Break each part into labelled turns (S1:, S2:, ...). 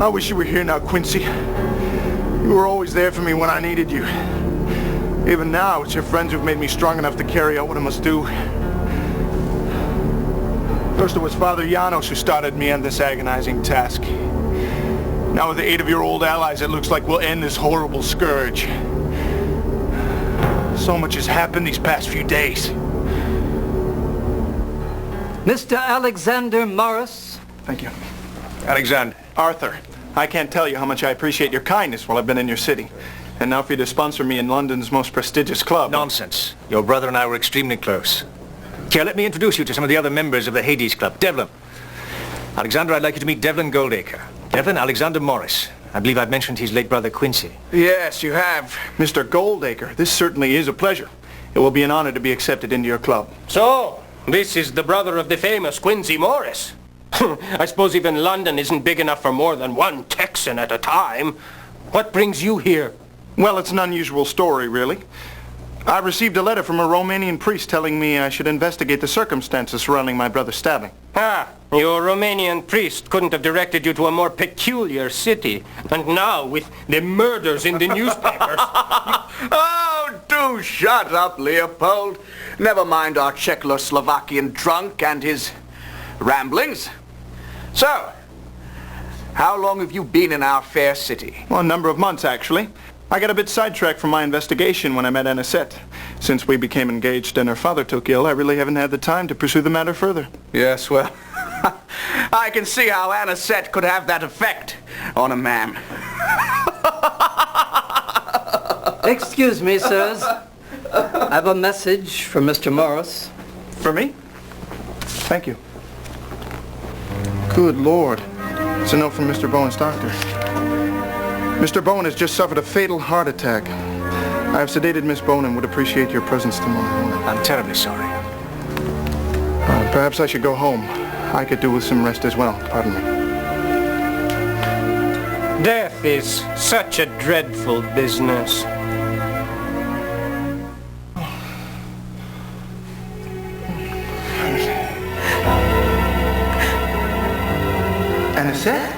S1: I wish you were here now, Quincy. You were always there for me when I needed you. Even now, it's your friends who've made me strong enough to carry out what I must do. First it was Father Janos who started me on this agonizing task. Now with the aid of your old allies, it looks like we'll end this horrible scourge. So much has happened these past few days.
S2: Mr. Alexander Morris.
S1: Thank you. Alexander. Arthur, I can't tell you how much I appreciate your kindness while I've been in your city. And now for you to sponsor me in London's most prestigious club.
S3: Nonsense. Your brother and I were extremely close. Here, let me introduce you to some of the other members of the Hades Club. Devlin. Alexander, I'd like you to meet Devlin Goldacre. Devlin Alexander Morris. I believe I've mentioned his late brother Quincy.
S1: Yes, you have. Mr. Goldacre, this certainly is a pleasure. It will be an honor to be accepted into your club.
S4: So, this is the brother of the famous Quincy Morris. I suppose even London isn't big enough for more than one Texan at a time. What brings you here?
S1: Well, it's an unusual story, really. I received a letter from a Romanian priest telling me I should investigate the circumstances surrounding my brother's stabbing.
S4: Ah, your Romanian priest couldn't have directed you to a more peculiar city. And now, with the murders in the newspapers...
S5: Oh, do shut up, Leopold. Never mind our Czechoslovakian drunk and his ramblings. So, how long have you been in our fair city?
S1: Well, a number of months, actually. I got a bit sidetracked from my investigation when I met Anisette. Since we became engaged and her father took ill, I really haven't had the time to pursue the matter further.
S5: Yes, well, I can see how Anisette could have that effect on a man.
S2: Excuse me, sirs. I have a message from Mr. Morris.
S1: For me? Thank you. Good Lord. It's a note from Mr. Bowen's doctor. Mr. Bowen has just suffered a fatal heart attack. I have sedated Miss Bowen and would appreciate your presence tomorrow morning.
S3: I'm terribly sorry.
S1: Perhaps I should go home. I could do with some rest as well. Pardon me.
S4: Death is such a dreadful business.
S1: Anisette?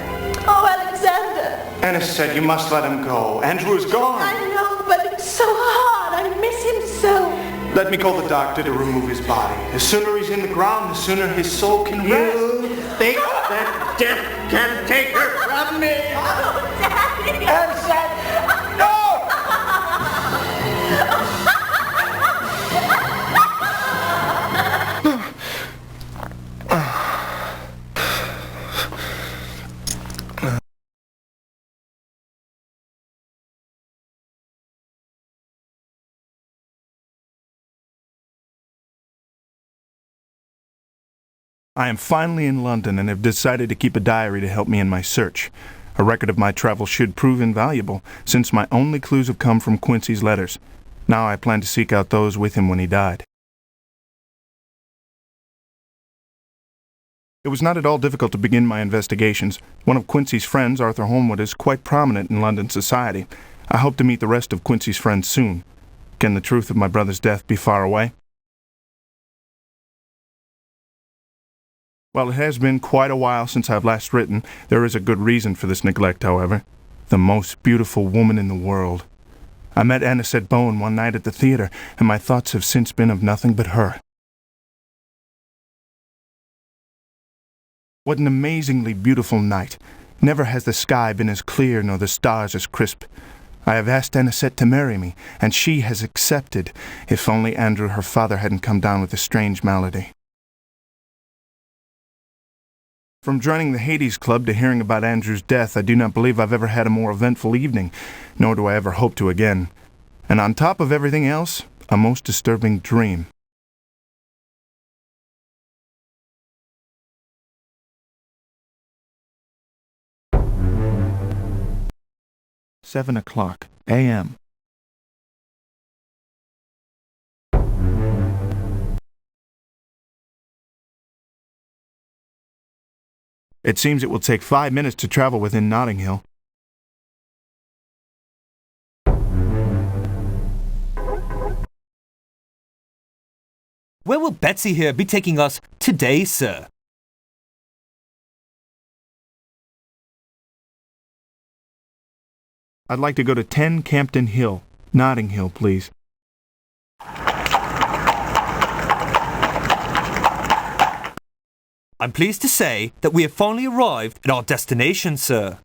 S6: Oh, Alexander!
S1: Anisette, you must let him go. Andrew is gone.
S6: I know, but it's so hard. I miss him so.
S1: Let me call the doctor to remove his body. The sooner he's in the ground, the sooner his soul can rest.
S5: You think that death can take her from me?
S6: Oh, Daddy!
S5: Anisette! No!
S7: I am finally in London and have decided to keep a diary to help me in my search. A record of my travels should prove invaluable, since my only clues have come from Quincy's letters. Now I plan to seek out those with him when he died. It was not at all difficult to begin my investigations. One of Quincy's friends, Arthur Holmwood, is quite prominent in London society. I hope to meet the rest of Quincy's friends soon. Can the truth of my brother's death be far away? While it has been quite a while since I've last written, there is a good reason for this neglect, however. The most beautiful woman in the world. I met Anisette Bowen one night at the theater, and my thoughts have since been of nothing but her. What an amazingly beautiful night. Never has the sky been as clear nor the stars as crisp. I have asked Anisette to marry me, and she has accepted, if only Andrew, her father, hadn't come down with a strange malady. From joining the Hades Club to hearing about Andrew's death, I do not believe I've ever had a more eventful evening, nor do I ever hope to again. And on top of everything else, a most disturbing dream. "7 o'clock a.m. It seems it will take 5 minutes to travel within Notting Hill.
S8: Where will Betsy here be taking us today, sir?
S7: I'd like to go to 10 Campden Hill, Notting Hill, please.
S8: I'm pleased to say that we have finally arrived at our destination, sir.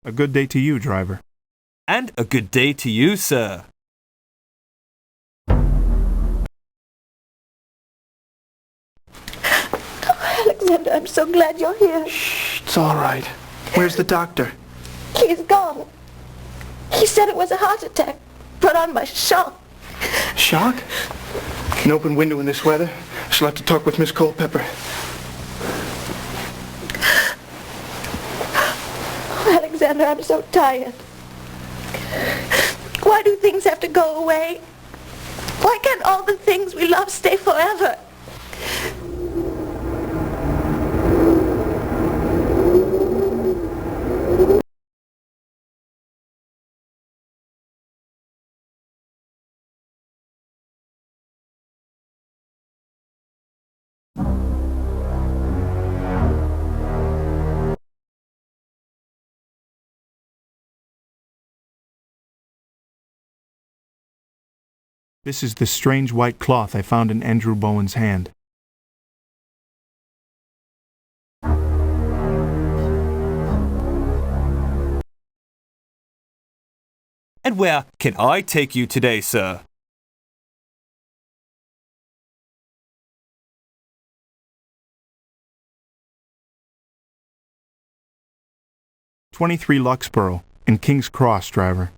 S7: A good day to you, driver.
S8: And a good day to you, sir.
S6: Alexander, I'm so glad you're here.
S1: Shh, it's all right. Where's the doctor?
S6: He's gone. He said it was a heart attack brought on by shock.
S1: Shock? An open window in this weather? Shall have to talk with Miss Culpepper.
S6: Oh, Alexander, I'm so tired. Why do things have to go away? Why can't all the things we love stay forever?
S7: This is the strange white cloth I found in Andrew Bowen's hand.
S8: And where can I take you today, sir?
S7: "23 Luxborough, in King's Cross, driver."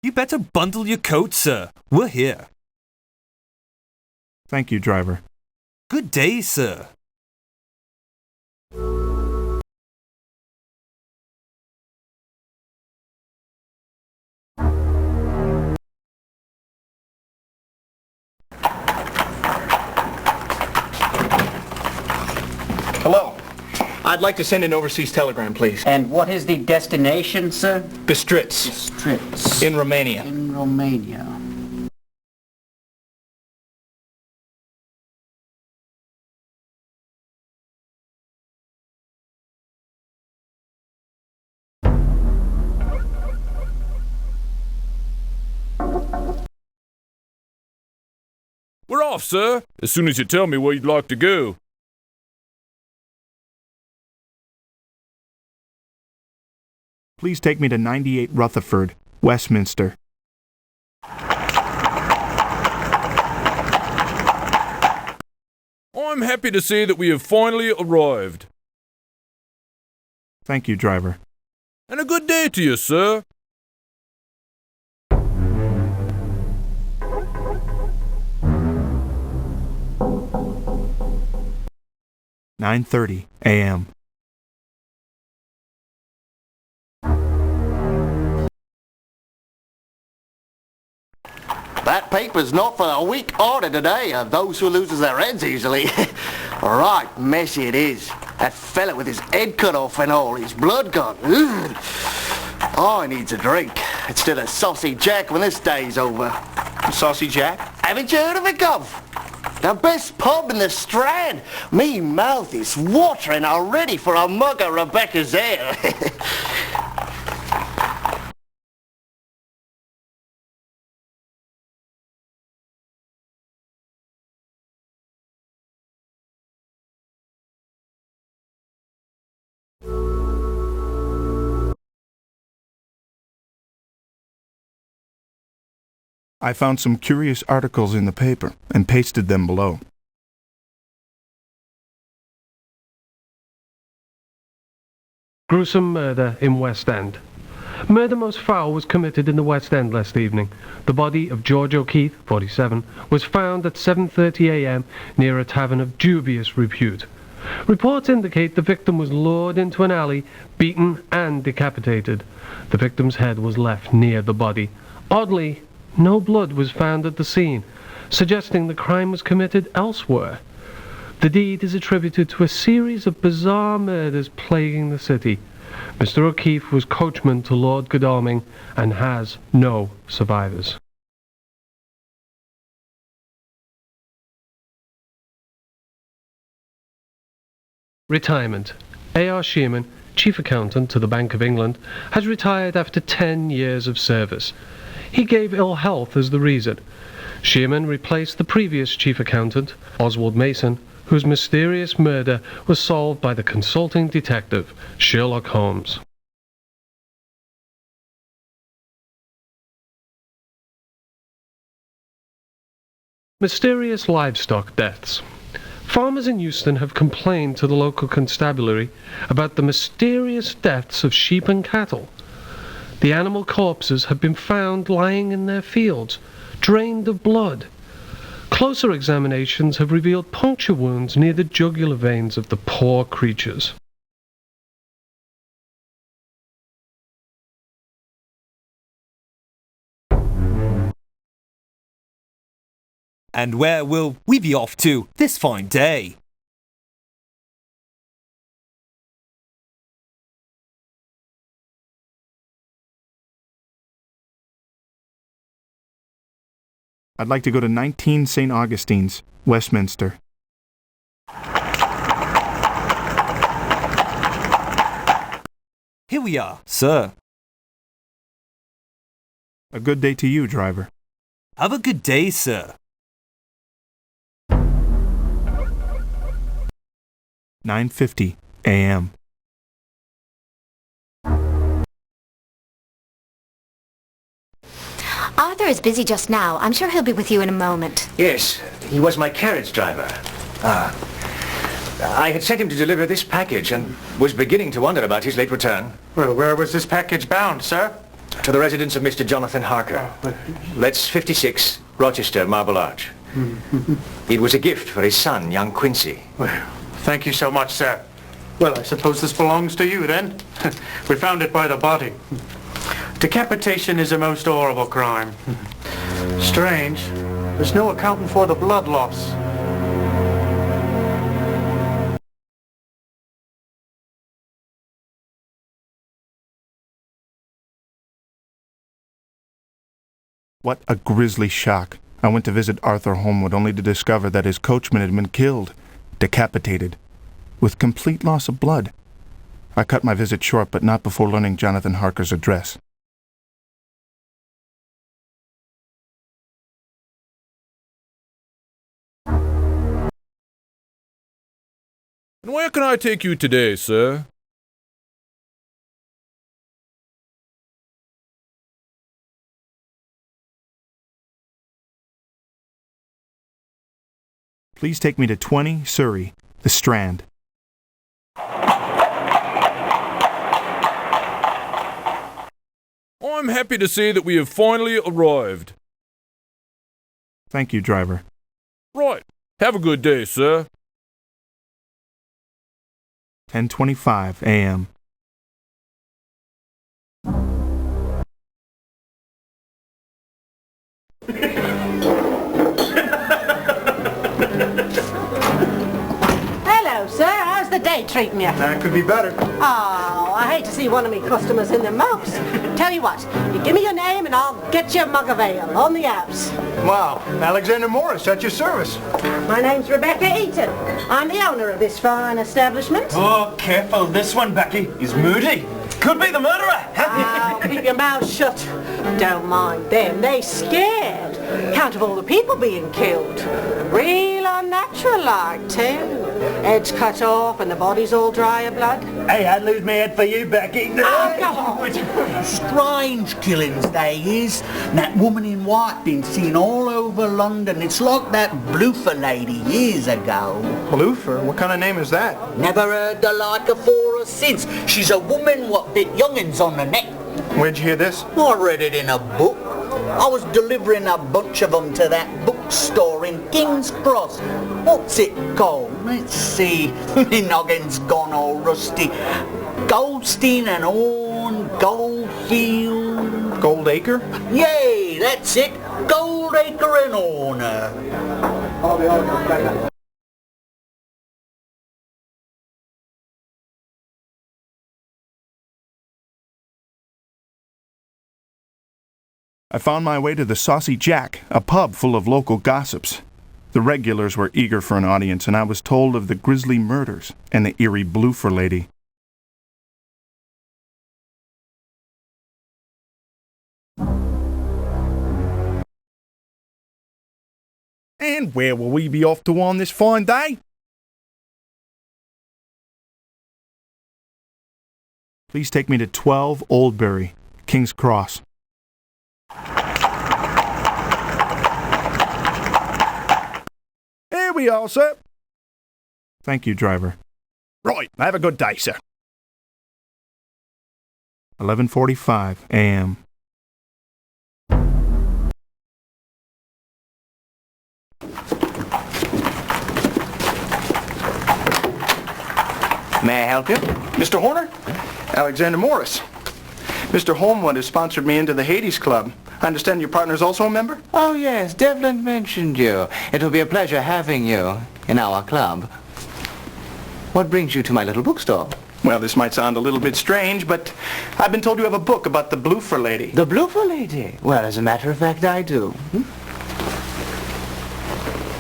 S8: You better bundle your coat, sir. We're here.
S7: Thank you, driver.
S8: Good day, sir.
S1: Hello. I'd like to send an overseas telegram, please.
S2: And what is the destination, sir?
S1: Bistritz,
S2: Bistritz.
S1: in Romania.
S2: In Romania.
S9: We're off, sir, as soon as you tell me where you'd like to go.
S7: Please take me to 98 Rutherford, Westminster.
S9: I'm happy to say that we have finally arrived.
S7: Thank you, driver.
S9: And a good day to you, sir.
S7: "9:30 a.m.
S5: That paper's not for a weak order today, those who loses their heads easily. Right, messy it is. That fella with his head cut off and all, his blood gone. Ugh. I needs a drink. Instead of Saucy Jack when this day's over.
S1: Saucy Jack?
S5: Haven't you heard of it, Gov? The best pub in the Strand. Me mouth is watering already for a mug of Rebecca's ale.
S7: I found some curious articles in the paper and pasted them below.
S10: Gruesome murder in West End. Murder most foul was committed in the West End last evening. The body of George O'Keefe, 47, was found at 7:30 a.m. near a tavern of dubious repute. Reports indicate the victim was lured into an alley, beaten and decapitated. The victim's head was left near the body. Oddly, no blood was found at the scene, suggesting the crime was committed elsewhere. The deed is attributed to a series of bizarre murders plaguing the city. Mr. O'Keefe was coachman to Lord Godalming and has no survivors. Retirement. A.R. Shearman, Chief Accountant to the Bank of England, has retired after 10 years of service. He gave ill health as the reason. Shearman replaced the previous Chief Accountant, Oswald Mason, whose mysterious murder was solved by the consulting detective, Sherlock Holmes. Mysterious livestock deaths. Farmers in Euston have complained to the local constabulary about the mysterious deaths of sheep and cattle. The animal corpses have been found lying in their fields, drained of blood. Closer examinations have revealed puncture wounds near the jugular veins of the poor creatures.
S8: And where will we be off to this fine day?
S7: I'd like to go to 19 St. Augustine's, Westminster.
S8: Here we are, sir.
S7: A good day to you, driver.
S8: Have a good day, sir.
S7: 9:50 a.m.
S11: Arthur is busy just now. I'm sure he'll be with you in a moment.
S3: Yes, he was my carriage driver. I had sent him to deliver this package and was beginning to wonder about his late return.
S1: Well, where was this package bound, sir?
S3: To the residence of Mr. Jonathan Harker. Let's 56, Rochester, Marble Arch. It was a gift for his son, young Quincy.
S1: Well, thank you so much, sir. Well, I suppose this belongs to you, then. We found it by the body. Decapitation is a most horrible crime. Strange. There's no accounting for the blood loss.
S7: What a grisly shock. I went to visit Arthur Holmwood only to discover that his coachman had been killed, decapitated, with complete loss of blood. I cut my visit short, but not before learning Jonathan Harker's address.
S9: And where can I take you today, sir?
S7: Please take me to 20 Surrey, the Strand.
S9: I'm happy to say that we have finally arrived.
S7: Thank you, driver.
S9: Right. Have a good day, sir.
S7: 10:25 a.m.
S12: Hello, sir. How's the day treating you?
S1: That could be better.
S12: Oh, I hate to see one of me customers in the mopes. Tell you what, you give me your name and I'll get you a mug of ale on the house.
S1: Wow, Alexander Morris at your service.
S12: My name's Rebecca Eaton. I'm the owner of this fine establishment.
S13: Oh, careful. This one, Becky, is moody. Could be the murderer.
S12: Oh, keep your mouth shut. Don't mind them. They scared. Count of all the people being killed. Real unnatural like, too. Heads cut off and the bodies all dry of blood.
S13: Hey, I'd lose my head for you, Becky.
S12: Oh, come on.
S13: Strange killings, they is. That woman in white been seen all over London. It's like that Bloofer lady years ago.
S1: Bloofer? What kind of name is that?
S13: Never heard the like afore or since. She's a woman what bit young'uns on the neck.
S1: Where'd you hear this?
S13: I read it in a book. I was delivering a bunch of them to that bookstore in King's Cross. What's it called? Let's see. My noggin's gone all rusty. Goldstein and Horn, Goldfield...
S1: Goldacre?
S13: Yay, that's it. Goldacre and Horner.
S7: I found my way to the Saucy Jack, a pub full of local gossips. The regulars were eager for an audience, and I was told of the grisly murders and the eerie bloofer lady. And where will we be off to on this fine day? Please take me to 12 Oldbury, King's Cross. Here we are, sir. Thank you, driver. Right, have a good day, sir. 11:45 a.m.
S5: May I help you? Mr. Horner? Alexander Morris. Mr. Holmwood has sponsored me into the Hades Club. I understand your partner's also a member?
S14: Oh, yes. Devlin mentioned you. It will be a pleasure having you in our club. What brings you to my little bookstore?
S5: Well, this might sound a little bit strange, but I've been told you have a book about the bloofer lady.
S14: The bloofer lady? Well, as a matter of fact, I do.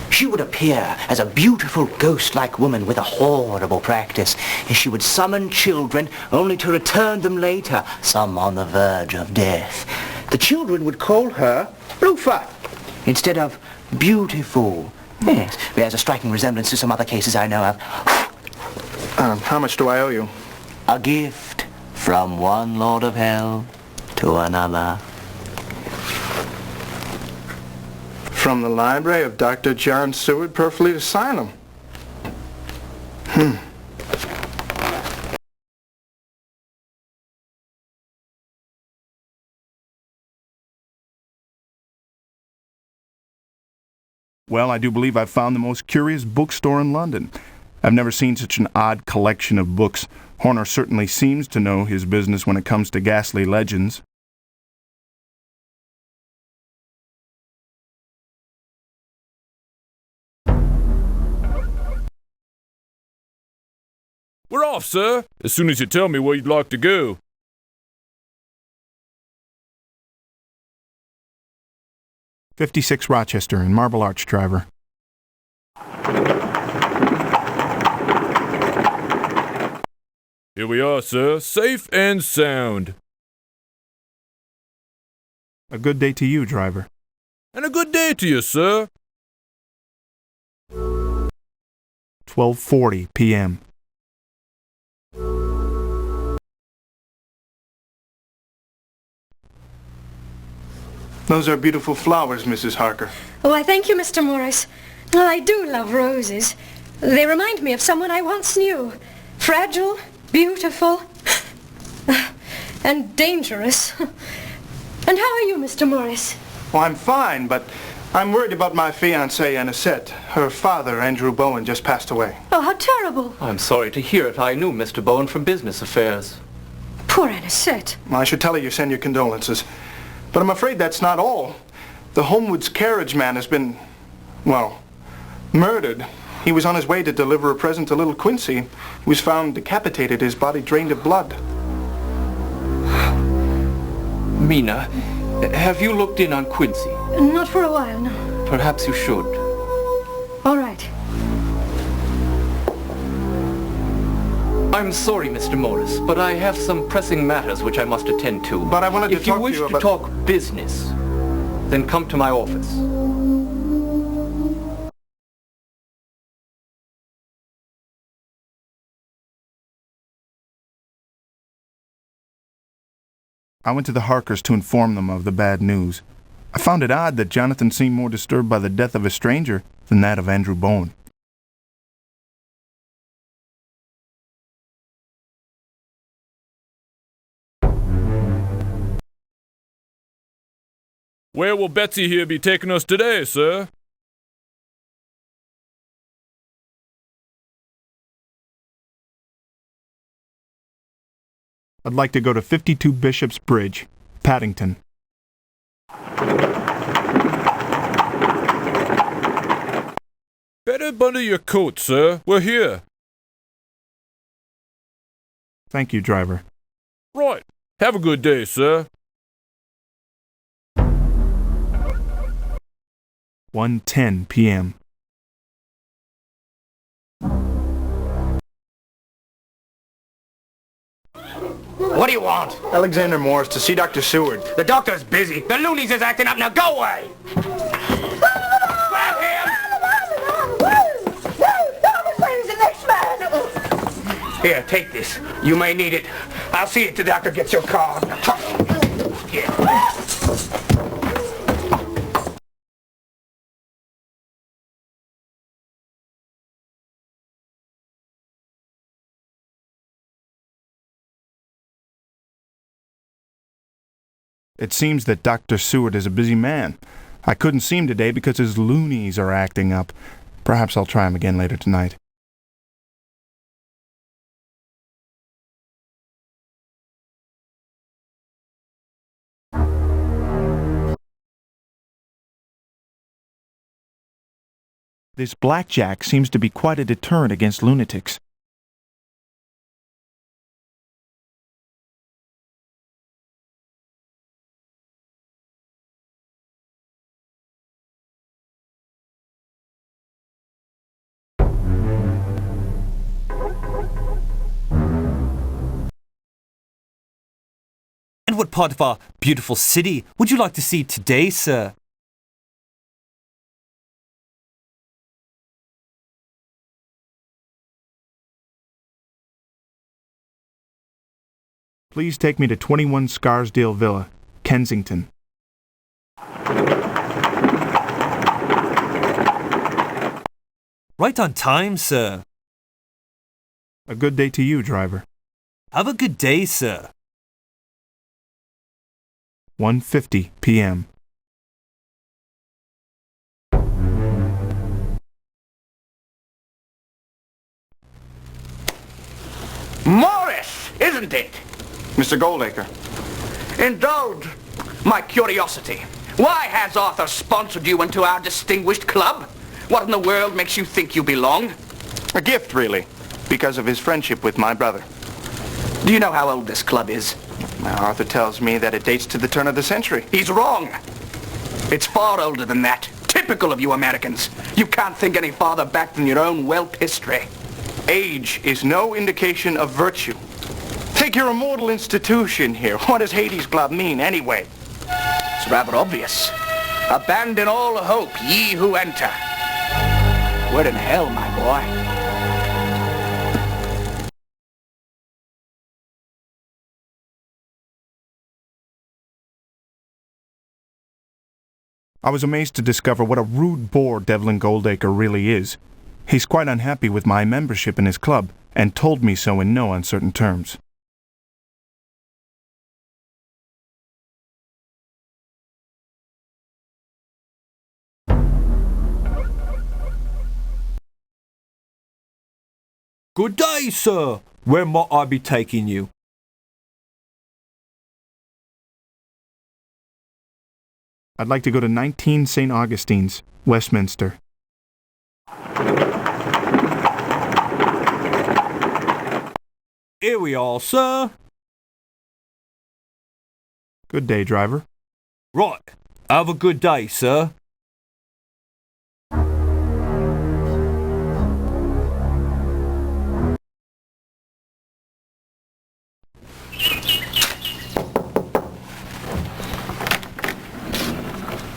S14: She would appear as a beautiful ghost-like woman with a horrible practice. She would summon children only to return them later, some on the verge of death. The children would call her Bloofer instead of Beautiful. Yes, bears a striking resemblance to some other cases I know of.
S5: How much do I owe you?
S14: A gift from one Lord of Hell to another.
S5: From the library of Dr. John Seward, Perfleet Asylum.
S7: Well, I do believe I've found the most curious bookstore in London. I've never seen such an odd collection of books. Horner certainly seems to know his business when it comes to ghastly legends.
S9: We're off, sir, as soon as you tell me where you'd like to go.
S7: "56 Rochester in Marble Arch, driver."
S9: Here we are, sir, safe and sound.
S7: A good day to you, driver.
S9: And a good day to you, sir.
S7: 12:40 p.m.
S5: Those are beautiful flowers, Mrs. Harker.
S15: Oh, I thank you, Mr. Morris. Oh, I do love roses. They remind me of someone I once knew. Fragile, beautiful, and dangerous. And how are you, Mr. Morris?
S5: Well, I'm fine, but I'm worried about my fiancée, Anisette. Her father, Andrew Bowen, just passed away.
S15: Oh, how terrible.
S2: I'm sorry to hear it. I knew Mr. Bowen from business affairs.
S15: Poor Anisette.
S5: Well, I should tell her you send your condolences. But I'm afraid that's not all. The Holmwood's carriage man has been, well, murdered. He was on his way to deliver a present to little Quincy. He was found decapitated, his body drained of blood.
S2: Mina, have you looked in on Quincy?
S15: Not for a while, no.
S2: Perhaps you should.
S15: All right.
S2: I'm sorry, Mr. Morris, but I have some pressing matters which I must attend to.
S5: But I wanted to talk to you about...
S2: If you wish to talk business, then come to my office.
S7: I went to the Harkers to inform them of the bad news. I found it odd that Jonathan seemed more disturbed by the death of a stranger than that of Andrew Bowen.
S9: Where will Betsy here be taking us today, sir?
S7: I'd like to go to 52 Bishop's Bridge, Paddington.
S9: Better bundle your coat, sir. We're here.
S7: Thank you, driver.
S9: Right. Have a good day, sir.
S7: 1:10 p.m.
S4: What do you want?
S3: Alexander Morris to see Dr. Seward.
S4: The doctor's busy. The loonies is acting up. Now go away! Grab him! Here, take this. You may need it. I'll see if the doctor gets your card. Here.
S7: It seems that Dr. Seward is a busy man. I couldn't see him today because his loonies are acting up. Perhaps I'll try him again later tonight. This blackjack seems to be quite a deterrent against lunatics.
S8: And what part of our beautiful city would you like to see today, sir?
S7: Please take me to 21 Scarsdale Villa, Kensington.
S8: Right on time, sir.
S7: A good day to you, driver.
S8: Have a good day, sir.
S7: 1:50 p.m.
S5: Morris, isn't it?
S3: Mr. Goldacre.
S5: Indulge my curiosity. Why has Arthur sponsored you into our distinguished club? What in the world makes you think you belong?
S3: A gift, really, because of his friendship with my brother.
S5: Do you know how old this club is?
S3: Now, Arthur tells me that it dates to the turn of the century.
S5: He's wrong. It's far older than that. Typical of you Americans. You can't think any farther back than your own whelp history.
S3: Age is no indication of virtue. Take your immortal institution here. What does Hades Club mean, anyway?
S5: It's rather obvious. Abandon all hope, ye who enter. We're in hell, my boy.
S7: I was amazed to discover what a rude bore Devlin Goldacre really is. He's quite unhappy with my membership in his club, and told me so in no uncertain terms.
S8: Good day, sir. Where might I be taking you?
S7: I'd like to go to 19 St. Augustine's, Westminster.
S8: Here we are, sir.
S7: Good day, driver.
S8: Right. Have a good day, sir.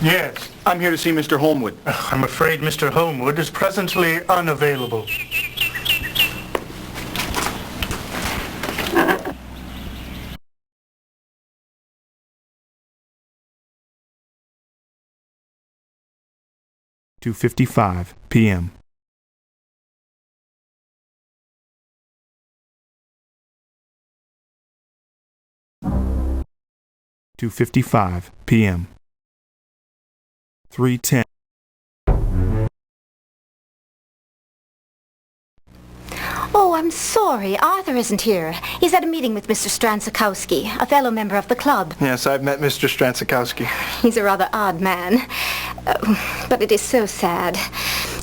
S1: Yes.
S3: I'm here to see Mr. Holmwood.
S1: I'm afraid Mr. Holmwood is presently unavailable.
S7: (2:55 p.m.) (2:55 p.m.) 3:10.
S11: Oh, I'm sorry. Arthur isn't here. He's at a meeting with Mr. Stransakowski, a fellow member of the club.
S3: Yes, I've met Mr. Stransakowski.
S11: He's a rather odd man. But it is so sad.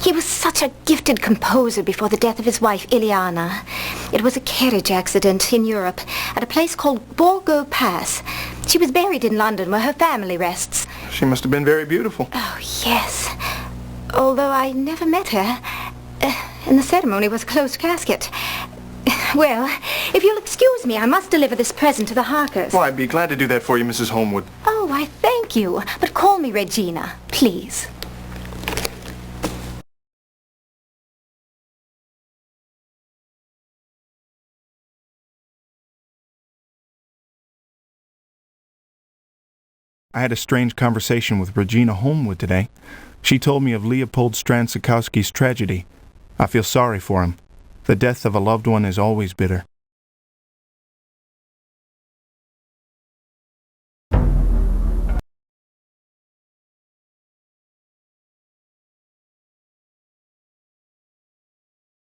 S11: He was such a gifted composer before the death of his wife, Ileana. It was a carriage accident in Europe at a place called Borgo Pass. She was buried in London where her family rests.
S3: She must have been very beautiful.
S11: Oh, yes. Although I never met her. And the ceremony was a closed casket. Well, If you'll excuse me, I must deliver this present to the Harkers.
S7: Well, I'd be glad to do that for you, Mrs. Holmwood.
S11: Oh, I thank you. But call me Regina, please.
S7: I had a strange conversation with Regina Holmwood today. She told me of Leopold Stransikowski's tragedy. I feel sorry for him. The death of a loved one is always bitter.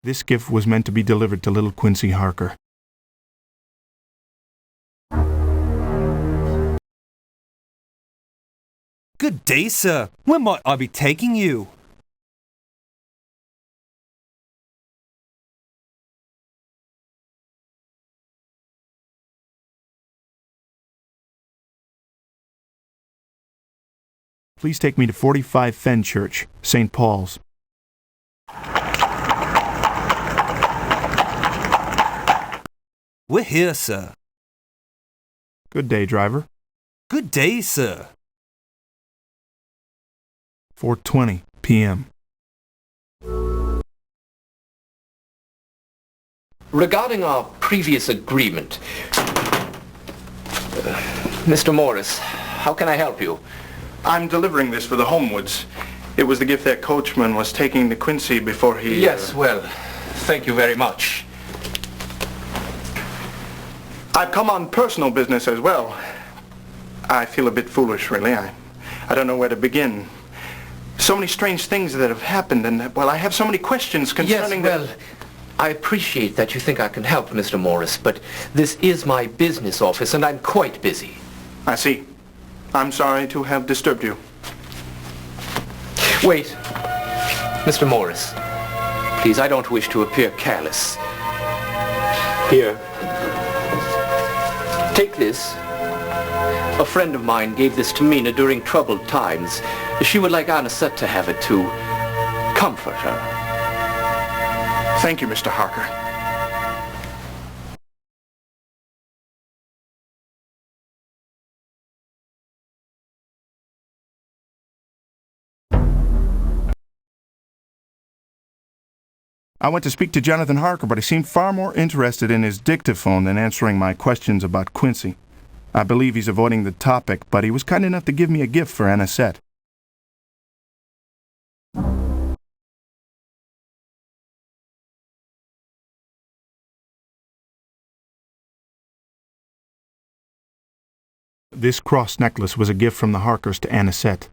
S7: This gift was meant to be delivered to little Quincy Harker.
S8: Good day, sir. Where might I be taking you?
S7: Please take me to 45 Fenchurch, St. Paul's.
S8: We're here, sir.
S7: Good day, driver.
S8: Good day, sir.
S7: 4:20 p.m.
S16: Regarding our previous agreement, Mr. Morris, how can I help you?
S7: I'm delivering this for the Holmwoods. It was the gift that coachman was taking to Quincy before he...
S16: Yes, well, thank you very much.
S7: I've come on personal business as well. I feel a bit foolish, really. I don't know where to begin. So many strange things that have happened, and, well, I have so many questions concerning...
S16: Yes, well, I appreciate that you think I can help, Mr. Morris, but this is my business office, and I'm quite busy.
S7: I see. I'm sorry to have disturbed you.
S16: Wait. Mr. Morris, please, I don't wish to appear careless. Here. Take this. A friend of mine gave this to Mina during troubled times. She would like Anisette to have it to comfort her.
S7: Thank you, Mr. Harker. I went to speak to Jonathan Harker, but he seemed far more interested in his dictaphone than answering my questions about Quincy. I believe he's avoiding the topic, but he was kind enough to give me a gift for Anisette. This cross necklace was a gift from the Harkers to Anisette.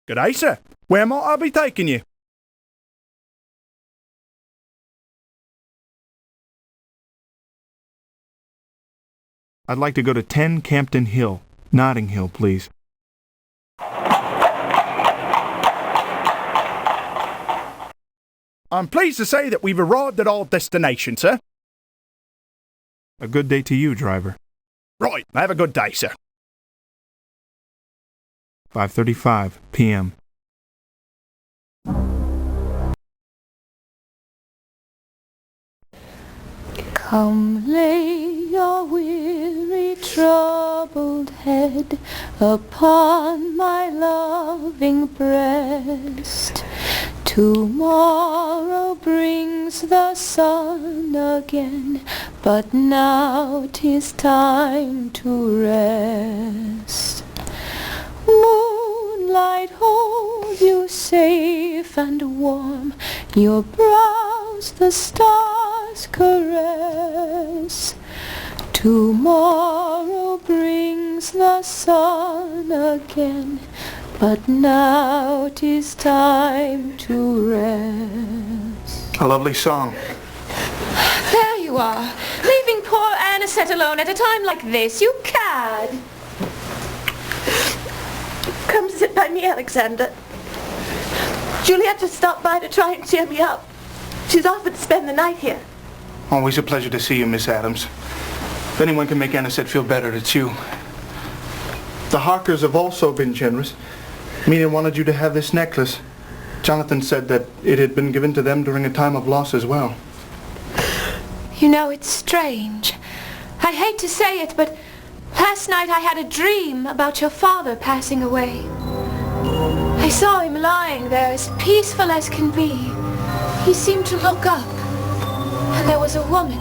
S7: Good day, sir. Where might I be taking you? I'd like to go to 10 Campden Hill, Notting Hill, please. I'm pleased to say that we've arrived at our destination, sir. A good day to you, driver. Right, have a good day, sir. 5:35 p.m.
S6: Come lay your weary, troubled head upon my loving breast. Tomorrow brings the sun again, but now 'tis time to rest. Moonlight hold you safe and warm, your brows the stars caress. Tomorrow brings the sun again, but now 'tis time to rest.
S7: A lovely song.
S6: There you are, leaving poor Anisette alone at a time like this, you cad! Come sit by me, Alexander. Juliet just stopped by to try and cheer me up. She's offered to spend the night here.
S7: Always a pleasure to see you, Miss Adams. If anyone can make Anisette feel better, it's you. The Harkers have also been generous. Mina wanted you to have this necklace, Jonathan said that it had been given to them during a time of loss as well.
S6: You know, it's strange. I hate to say it, but last night I had a dream about your father passing away. I saw him lying there as peaceful as can be. He seemed to look up, and there was a woman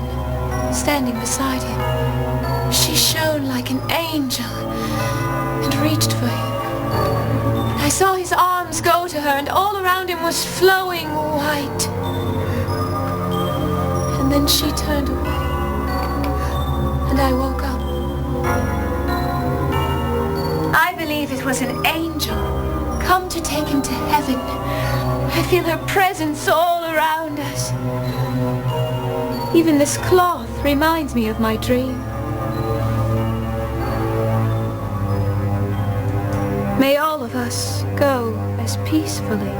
S6: standing beside him. She shone like an angel and reached for him. I saw his arms go to her, and all around him was flowing white. And then she turned away, and I woke up. I believe it was an angel come to take him to heaven. I feel her presence all around us. Even this cloth reminds me of my dream. May all of us go as peacefully.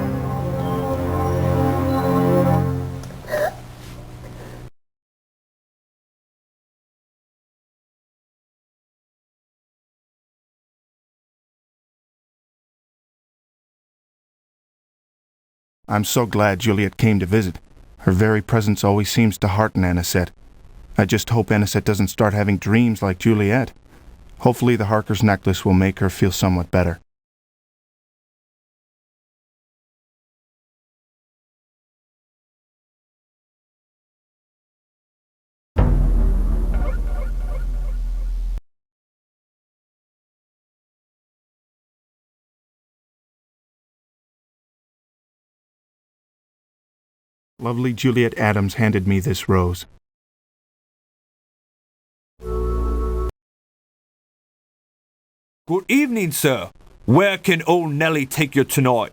S7: I'm so glad Juliet came to visit. Her very presence always seems to hearten Anisette. I just hope Anisette doesn't start having dreams like Juliet. Hopefully the Harker's necklace will make her feel somewhat better. Lovely Juliet Adams handed me this rose.
S8: Good evening, sir. Where can old Nellie take you tonight?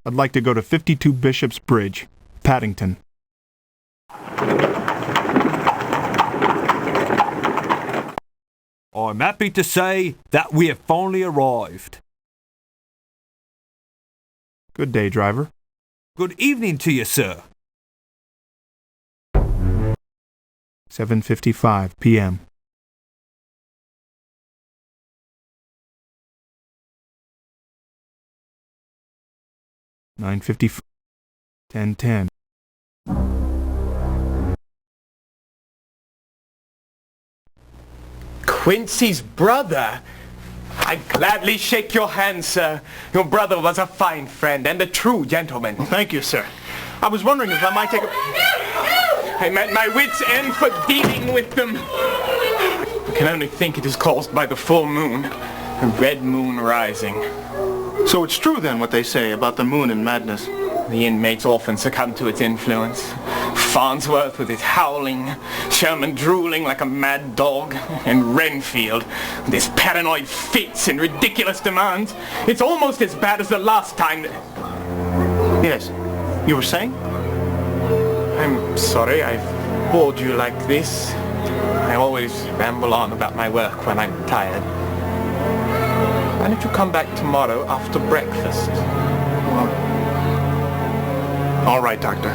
S7: I'd like to go to 52 Bishop's Bridge, Paddington.
S8: I'm happy to say that we have finally arrived.
S7: Good day, driver.
S8: Good evening to you, sir.
S7: 7:55 p.m. $9:55. 10:10.
S4: Quincy's brother? I'd gladly shake your hand, sir. Your brother was a fine friend and a true gentleman.
S1: Well, thank you, sir. I was wondering if I might take a...
S4: I'm at my wit's end for dealing with them. I can only think it is caused by the full moon. A red moon rising.
S1: So it's true then what they say about the moon and madness.
S4: The inmates often succumb to its influence. Farnsworth with his howling, Sherman drooling like a mad dog, and Renfield with his paranoid fits and ridiculous demands. It's almost as bad as the last time that...
S1: Yes. You were saying?
S4: I'm sorry I've bored you like this. I always ramble on about my work when I'm tired. Why don't you come back tomorrow after breakfast?
S1: All right, Doctor.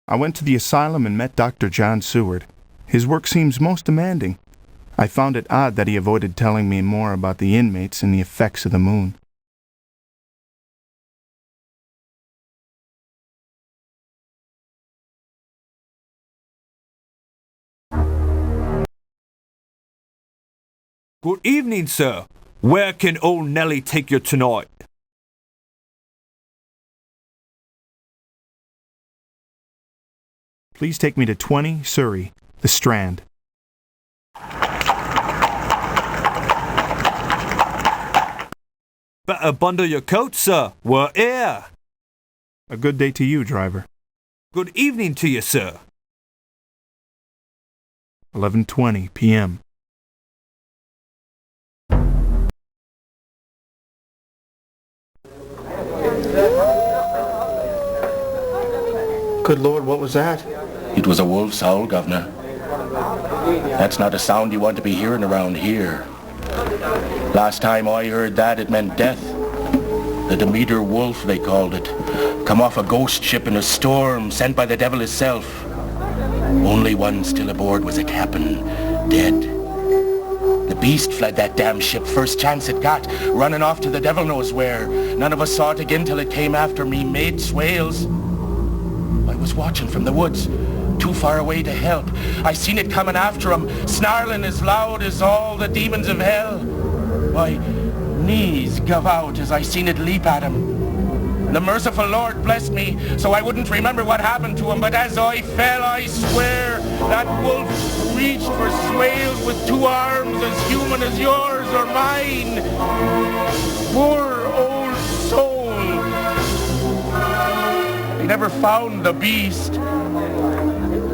S7: I went to the asylum and met Dr. John Seward. His work seems most demanding. I found it odd that he avoided telling me more about the inmates and the effects of the moon.
S8: Good evening, sir. Where can old Nellie take you tonight?
S7: Please take me to 20 Surrey, the Strand.
S8: Better bundle your coat, sir. We're here.
S7: A good day to you, driver.
S8: Good evening to you, sir.
S7: 11:20 p.m.
S1: Good Lord, what was that?
S17: It was a wolf's howl, Governor. That's not a sound you want to be hearing around here. Last time I heard that, it meant death. The Demeter Wolf, they called it. Come off a ghost ship in a storm, sent by the devil himself. Only one still aboard was a captain, dead. The beast fled that damn ship first chance it got, running off to the devil knows where. None of us saw it again till it came after me mate's whales. I was watching from the woods, too far away to help. I seen it coming after him, snarling as loud as all the demons of hell. My knees gave out as I seen it leap at him. The merciful Lord blessed me, so I wouldn't remember what happened to him, but as I fell, I swear, that wolf reached for swales with 2 arms as human as yours or mine. Poor old soul. They never found the beast.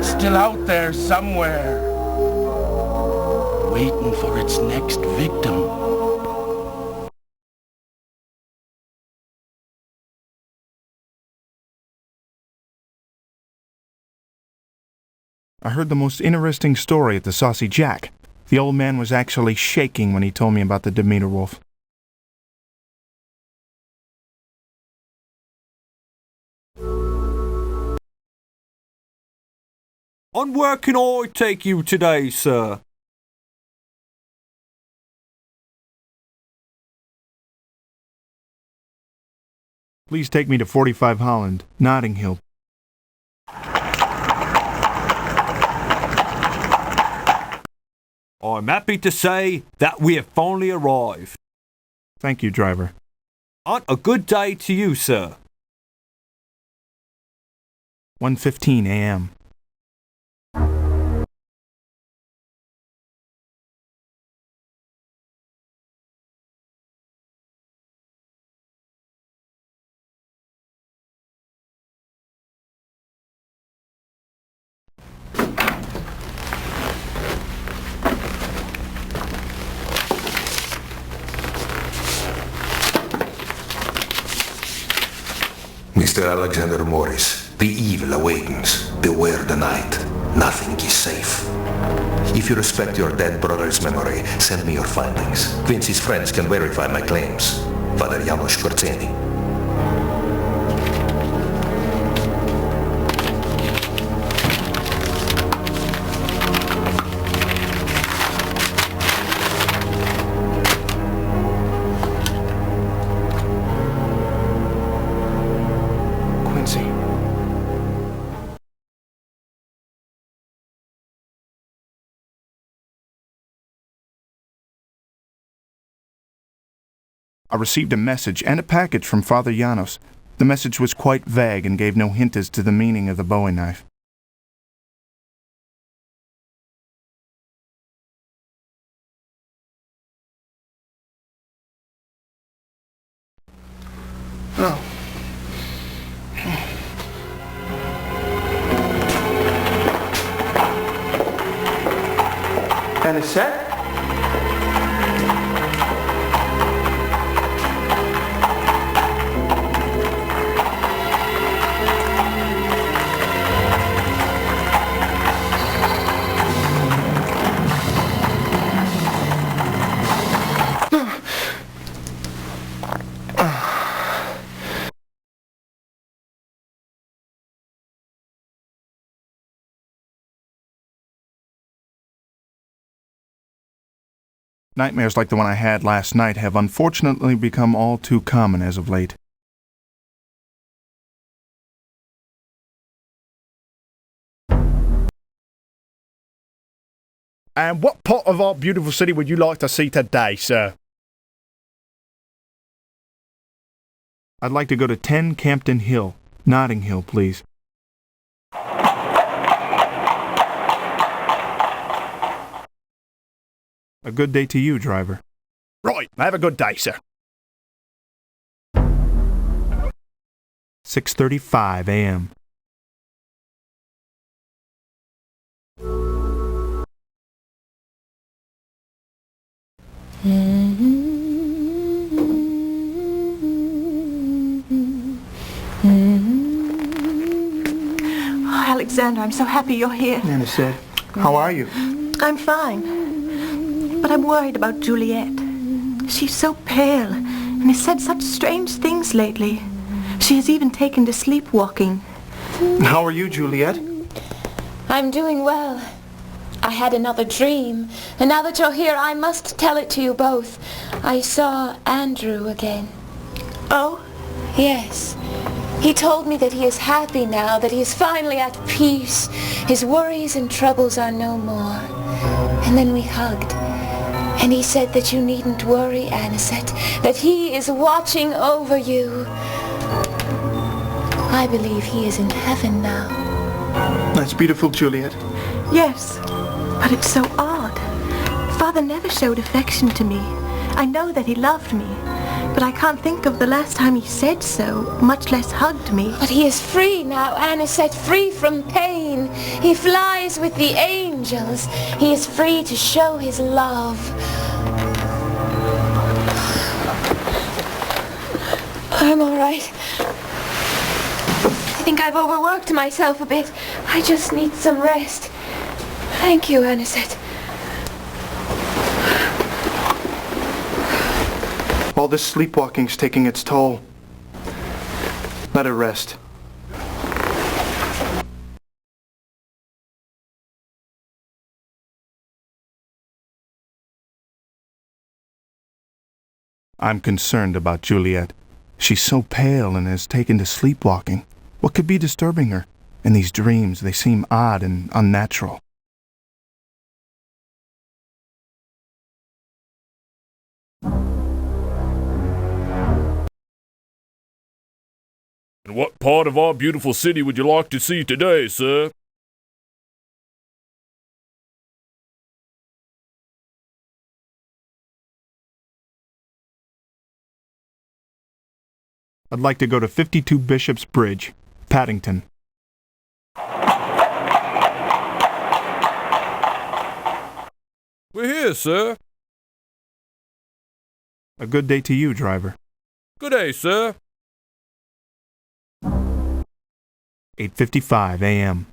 S17: Still out there somewhere, waiting for its next victim.
S7: I heard the most interesting story at the Saucy Jack. The old man was actually shaking when he told me about the Demeter Wolf.
S8: On where can I take you today, sir?
S7: Please take me to 45 Holland, Notting Hill.
S8: I'm happy to say that we have finally arrived.
S7: Thank you, driver.
S8: On a good day to you, sir.
S7: 1:15 a.m.
S18: Mr. Alexander Morris, the evil awakens. Beware the night. Nothing is safe. If you respect your dead brother's memory, send me your findings. Quincy's friends can verify my claims. Father Janusz Korczeni.
S7: I received a message and a package from Father Janos. The message was quite vague and gave no hint as to the meaning of the Bowie knife.
S1: Oh. And it's set?
S7: Nightmares like the one I had last night have unfortunately become all too common as of late.
S19: And what part of our beautiful city would you like to see today, sir?
S7: I'd like to go to 10 Campden Hill, Notting Hill, please. A good day to you, driver.
S19: Right, have a good day, sir.
S7: 6:35 a.m.
S20: Oh, Alexander, I'm so happy you're here.
S1: Nana said, how are you?
S20: I'm fine. But I'm worried about Juliet. She's so pale and has said such strange things lately. She has even taken to sleepwalking.
S19: How are you, Juliet?
S6: I'm doing well. I had another dream, and now that you're here, I must tell it to you both. I saw Andrew again.
S20: Oh?
S6: Yes. He told me that he is happy now, that he is finally at peace. His worries and troubles are no more. And then we hugged. And he said that you needn't worry, Anisette, that he is watching over you. I believe he is in heaven now.
S19: That's beautiful, Juliet.
S20: Yes, but it's so odd. Father never showed affection to me. I know that he loved me, but I can't think of the last time he said so, much less hugged me.
S6: But he is free now, Anisette, free from pain. He flies with the angels. He is free to show his love. I'm all right. I think I've overworked myself a bit. I just need some rest. Thank you, Anisette.
S19: All this sleepwalking's taking its toll. Let her rest. I'm concerned about Juliet. She's so pale and has taken to sleepwalking. What could be disturbing her? And these dreams, they seem odd and unnatural.
S9: And what part of our beautiful city would you like to see today, sir?
S7: I'd like to go to 52 Bishop's Bridge, Paddington.
S9: We're here, sir.
S7: A good day to you, driver.
S9: Good day, sir.
S7: 8:55 a.m.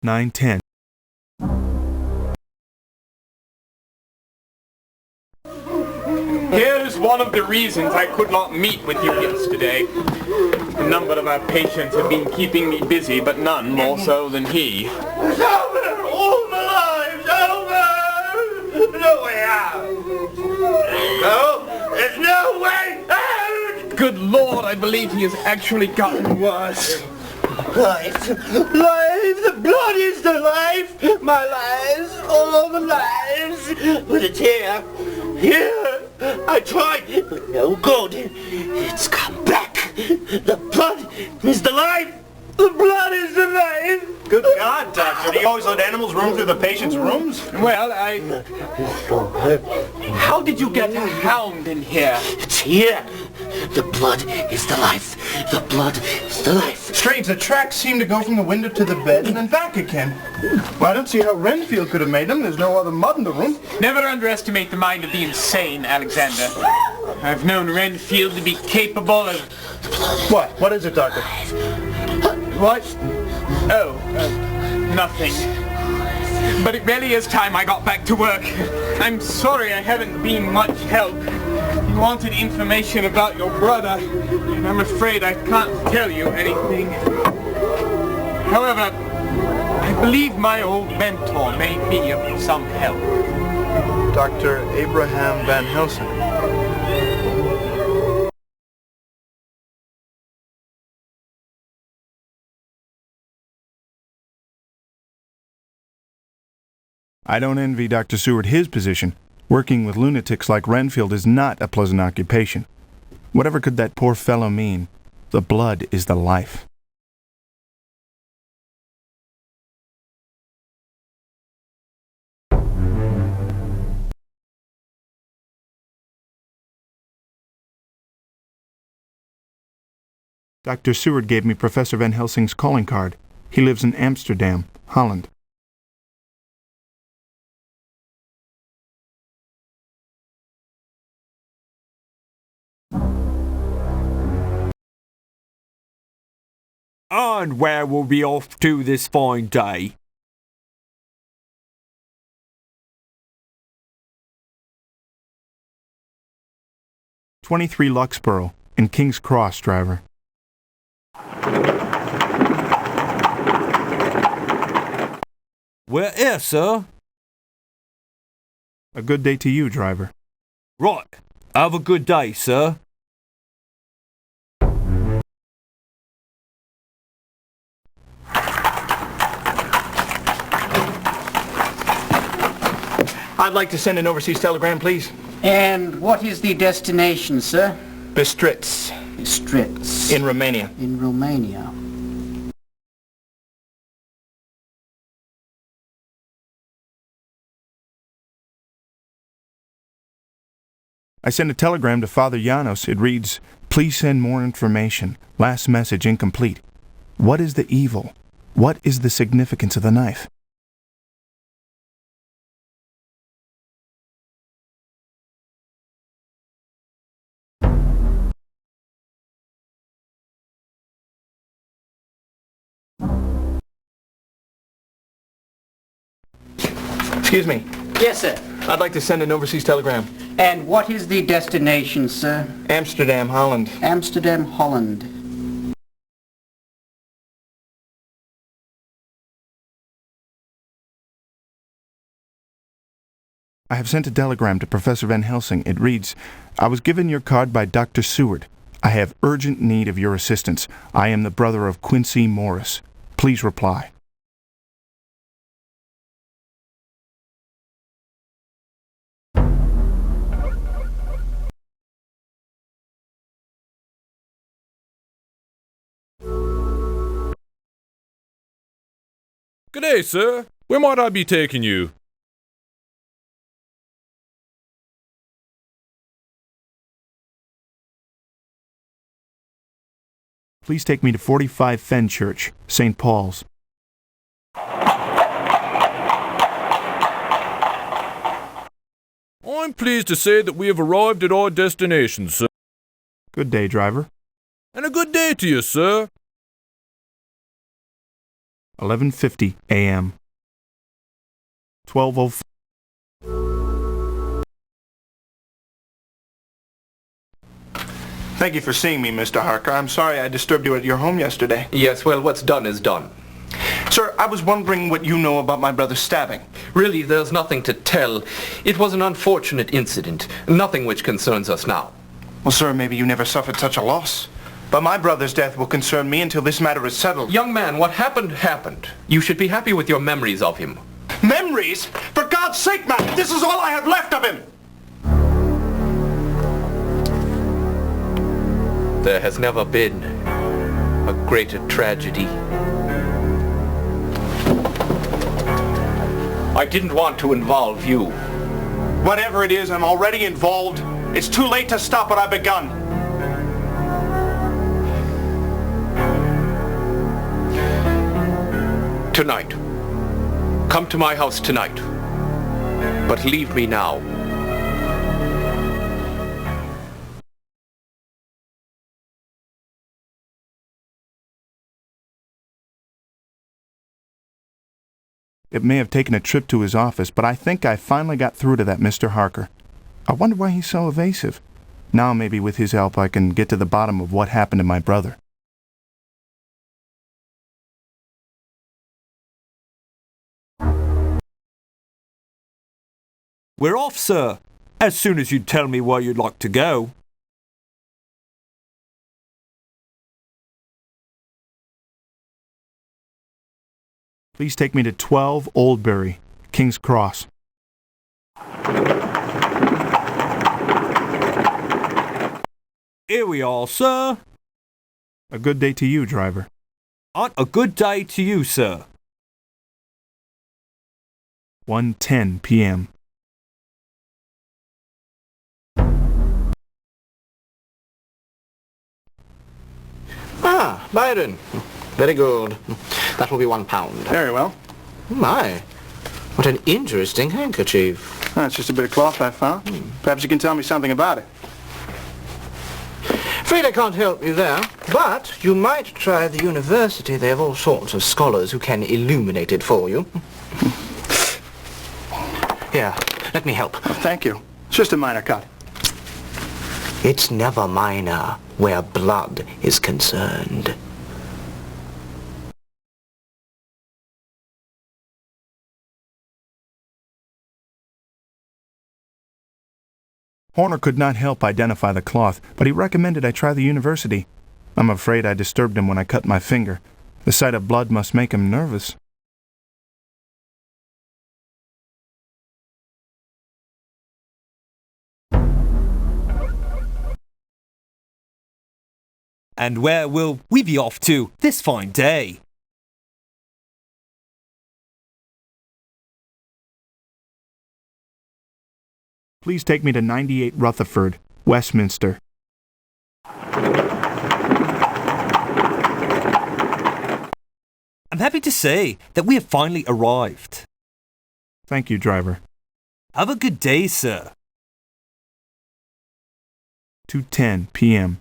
S7: 9:10.
S4: Here's one of the reasons I could not meet with you yesterday. A number of our patients have been keeping me busy, but none more so than he.
S13: It's over! All my lives over! No way out! No! There's no way out!
S4: Good Lord, I believe he has actually gotten worse.
S13: Life! Life! The blood is the life! My lives! All of the lives! But it's here! Here! I tried! No good! It's come back! The blood is the life! The blood is the life!
S19: Good God, Doctor. Do you always let animals roam through the patient's rooms?
S4: Well, How did you get a hound in here?
S13: It's here! The blood is the life! The blood is the life!
S19: Strange, the tracks seem to go from the window to the bed and then back again. Well, I don't see how Renfield could have made them. There's no other mud in the room.
S4: Never underestimate the mind of the insane, Alexander. I've known Renfield to be capable of...
S19: What? What is it, Doctor?
S4: What? Oh, nothing. But it really is time I got back to work. I'm sorry I haven't been much help. You wanted information about your brother, and I'm afraid I can't tell you anything. However, I believe my old mentor may be of some help.
S19: Dr. Abraham Van Helsing. I don't envy Dr. Seward his position. Working with lunatics like Renfield is not a pleasant occupation. Whatever could that poor fellow mean? The blood is the life. Dr. Seward gave me Professor Van Helsing's calling card. He lives in Amsterdam, Holland.
S8: And where will we off to this fine day?
S19: 23 Luxborough, in King's Cross, driver.
S8: We're here, sir.
S19: A good day to you, driver.
S8: Right. Have a good day, sir.
S4: I'd like to send an overseas telegram, please.
S2: And what is the destination, sir?
S4: Bistritz.
S2: Bistritz.
S4: In Romania.
S2: In Romania.
S19: I sent a telegram to Father Janos. It reads, "Please send more information. Last message incomplete. What is the evil? What is the significance of the knife?"
S4: Excuse me.
S2: Yes, sir.
S4: I'd like to send an overseas telegram.
S2: And what is the destination, sir?
S4: Amsterdam, Holland.
S2: Amsterdam, Holland.
S19: I have sent a telegram to Professor Van Helsing. It reads, "I was given your card by Dr. Seward. I have urgent need of your assistance. I am the brother of Quincy Morris. Please reply."
S9: Good day, sir. Where might I be taking you?
S19: Please take me to 45 Fenchurch, St. Paul's.
S9: I'm pleased to say that we have arrived at our destination, sir.
S19: Good day, driver.
S9: And a good day to you, sir.
S19: 11:50 a.m. 12:05.
S4: Thank you for seeing me, Mr. Harker. I'm sorry I disturbed you at your home yesterday.
S16: Yes, well, what's done is done.
S4: Sir, I was wondering what you know about my brother's stabbing.
S16: Really, there's nothing to tell. It was an unfortunate incident, nothing which concerns us now.
S4: Well, sir, maybe you never suffered such a loss. But my brother's death will concern me until this matter is settled.
S16: Young man, what happened, happened. You should be happy with your memories of him.
S4: Memories? For God's sake, man, this is all I have left of him!
S16: There has never been a greater tragedy. I didn't want to involve you.
S4: Whatever it is, I'm already involved. It's too late to stop what I've begun.
S16: Tonight. Come to my house tonight. But leave me now.
S19: It may have taken a trip to his office, but I think I finally got through to that Mr. Harker. I wonder why he's so evasive. Now maybe with his help I can get to the bottom of what happened to my brother.
S8: We're off, sir. As soon as you tell me where you'd like to go.
S19: Please take me to 12 Oldbury, King's Cross.
S8: Here we are, sir.
S19: A good day to you, driver.
S8: And a good day to you, sir.
S19: 1:10 p.m.
S16: Ah, Byron. Very good. That will be £1.
S4: Very well.
S16: My, what an interesting handkerchief.
S4: That's just a bit of cloth I found. Perhaps you can tell me something about it.
S14: Afraid I can't help you there, but you might try the university. They have all sorts of scholars who can illuminate it for you. Here, let me help.
S4: Oh, thank you. It's just a minor cut.
S14: It's never minor where blood is concerned.
S7: Horner could not help identify the cloth, but he recommended I try the university. I'm afraid I disturbed him when I cut my finger. The sight of blood must make him nervous.
S8: And where will we be off to this fine day?
S7: Please take me to 98 Rutherford, Westminster.
S8: I'm happy to say that we have finally arrived.
S7: Thank you, driver.
S8: Have a good day, sir.
S7: 2:10 p.m.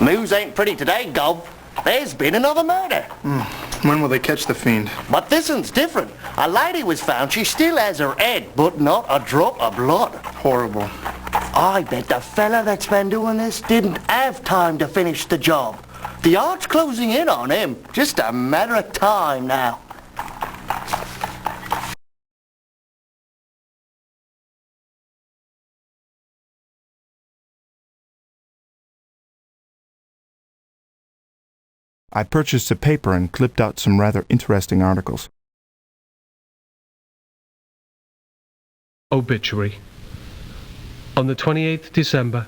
S14: News ain't pretty today, Gov. There's been another murder.
S19: When will they catch the fiend?
S14: But this one's different. A lady was found. She still has her head, but not a drop of blood.
S19: Horrible.
S14: I bet the fella that's been doing this didn't have time to finish the job. The art's closing in on him. Just a matter of time now.
S7: I purchased a paper and clipped out some rather interesting articles.
S10: Obituary. On the 28th December,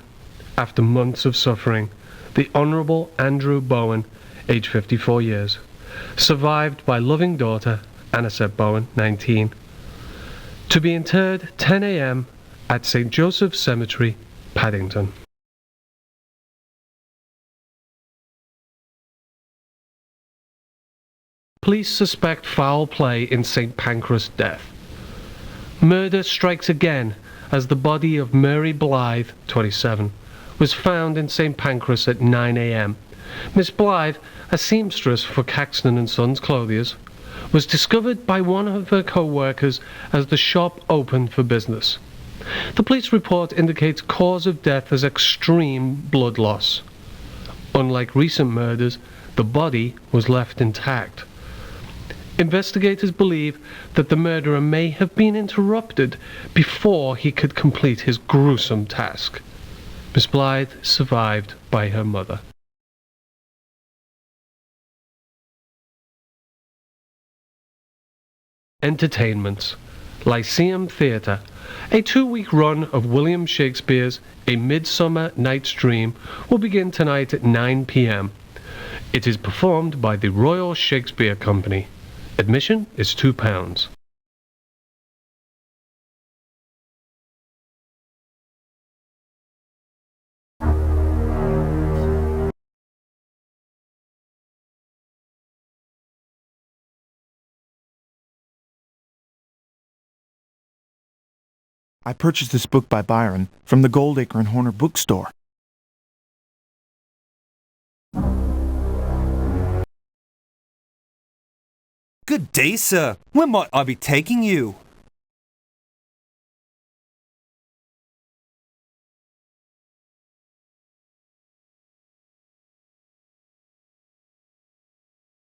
S10: after months of suffering, the Honourable Andrew Bowen, age 54 years, survived by loving daughter, Anisette Bowen, 19, to be interred 10 a.m. at St. Joseph's Cemetery, Paddington. Police suspect foul play in St. Pancras' death. Murder strikes again as the body of Mary Blythe, 27, was found in St. Pancras at 9 a.m. Miss Blythe, a seamstress for Caxton & Sons Clothiers, was discovered by one of her co-workers as the shop opened for business. The police report indicates cause of death as extreme blood loss. Unlike recent murders, the body was left intact. Investigators believe that the murderer may have been interrupted before he could complete his gruesome task. Miss Blythe survived by her mother. Entertainments. Lyceum Theatre. A 2-week run of William Shakespeare's A Midsummer Night's Dream will begin tonight at 9 p.m. It is performed by the Royal Shakespeare Company. Admission is £2.
S7: I purchased this book by Byron from the Goldacre and Horner bookstore.
S8: Good day, sir. Where might I be taking you?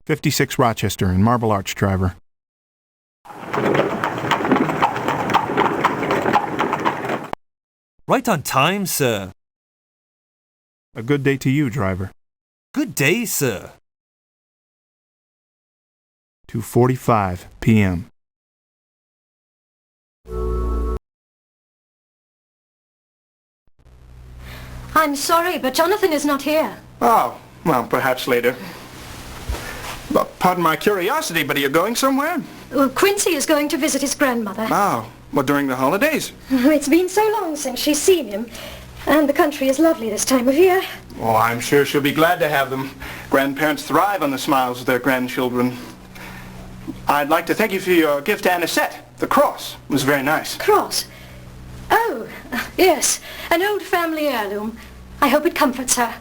S7: '56 Rochester in Marble Arch, driver.
S8: Right on time, sir.
S7: A good day to you, driver.
S8: Good day, sir.
S7: 2:45 p.m.
S15: I'm sorry, but Jonathan is not here.
S4: Oh, well, perhaps later. But pardon my curiosity, but are you going somewhere?
S15: Well, Quincy is going to visit his grandmother.
S4: Oh, well, during the holidays?
S15: It's been so long since she's seen him. And the country is lovely this time of year.
S4: Oh, I'm sure she'll be glad to have them. Grandparents thrive on the smiles of their grandchildren. I'd like to thank you for your gift to Anisette. The cross was very nice.
S15: Cross? Oh, yes. An old family heirloom. I hope it comforts her.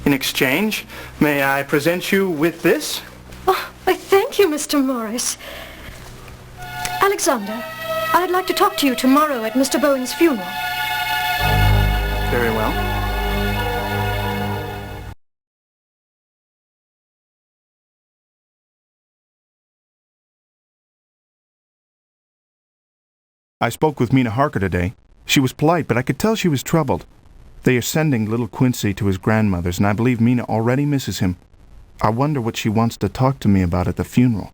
S1: In exchange, may I present you with this?
S15: Oh, I thank you, Mr. Morris. Alexander, I'd like to talk to you tomorrow at Mr. Bowen's funeral.
S1: Very well.
S19: I spoke with Mina Harker today. She was polite, but I could tell she was troubled. They are sending little Quincy to his grandmother's, and I believe Mina already misses him. I wonder what she wants to talk to me about at the funeral.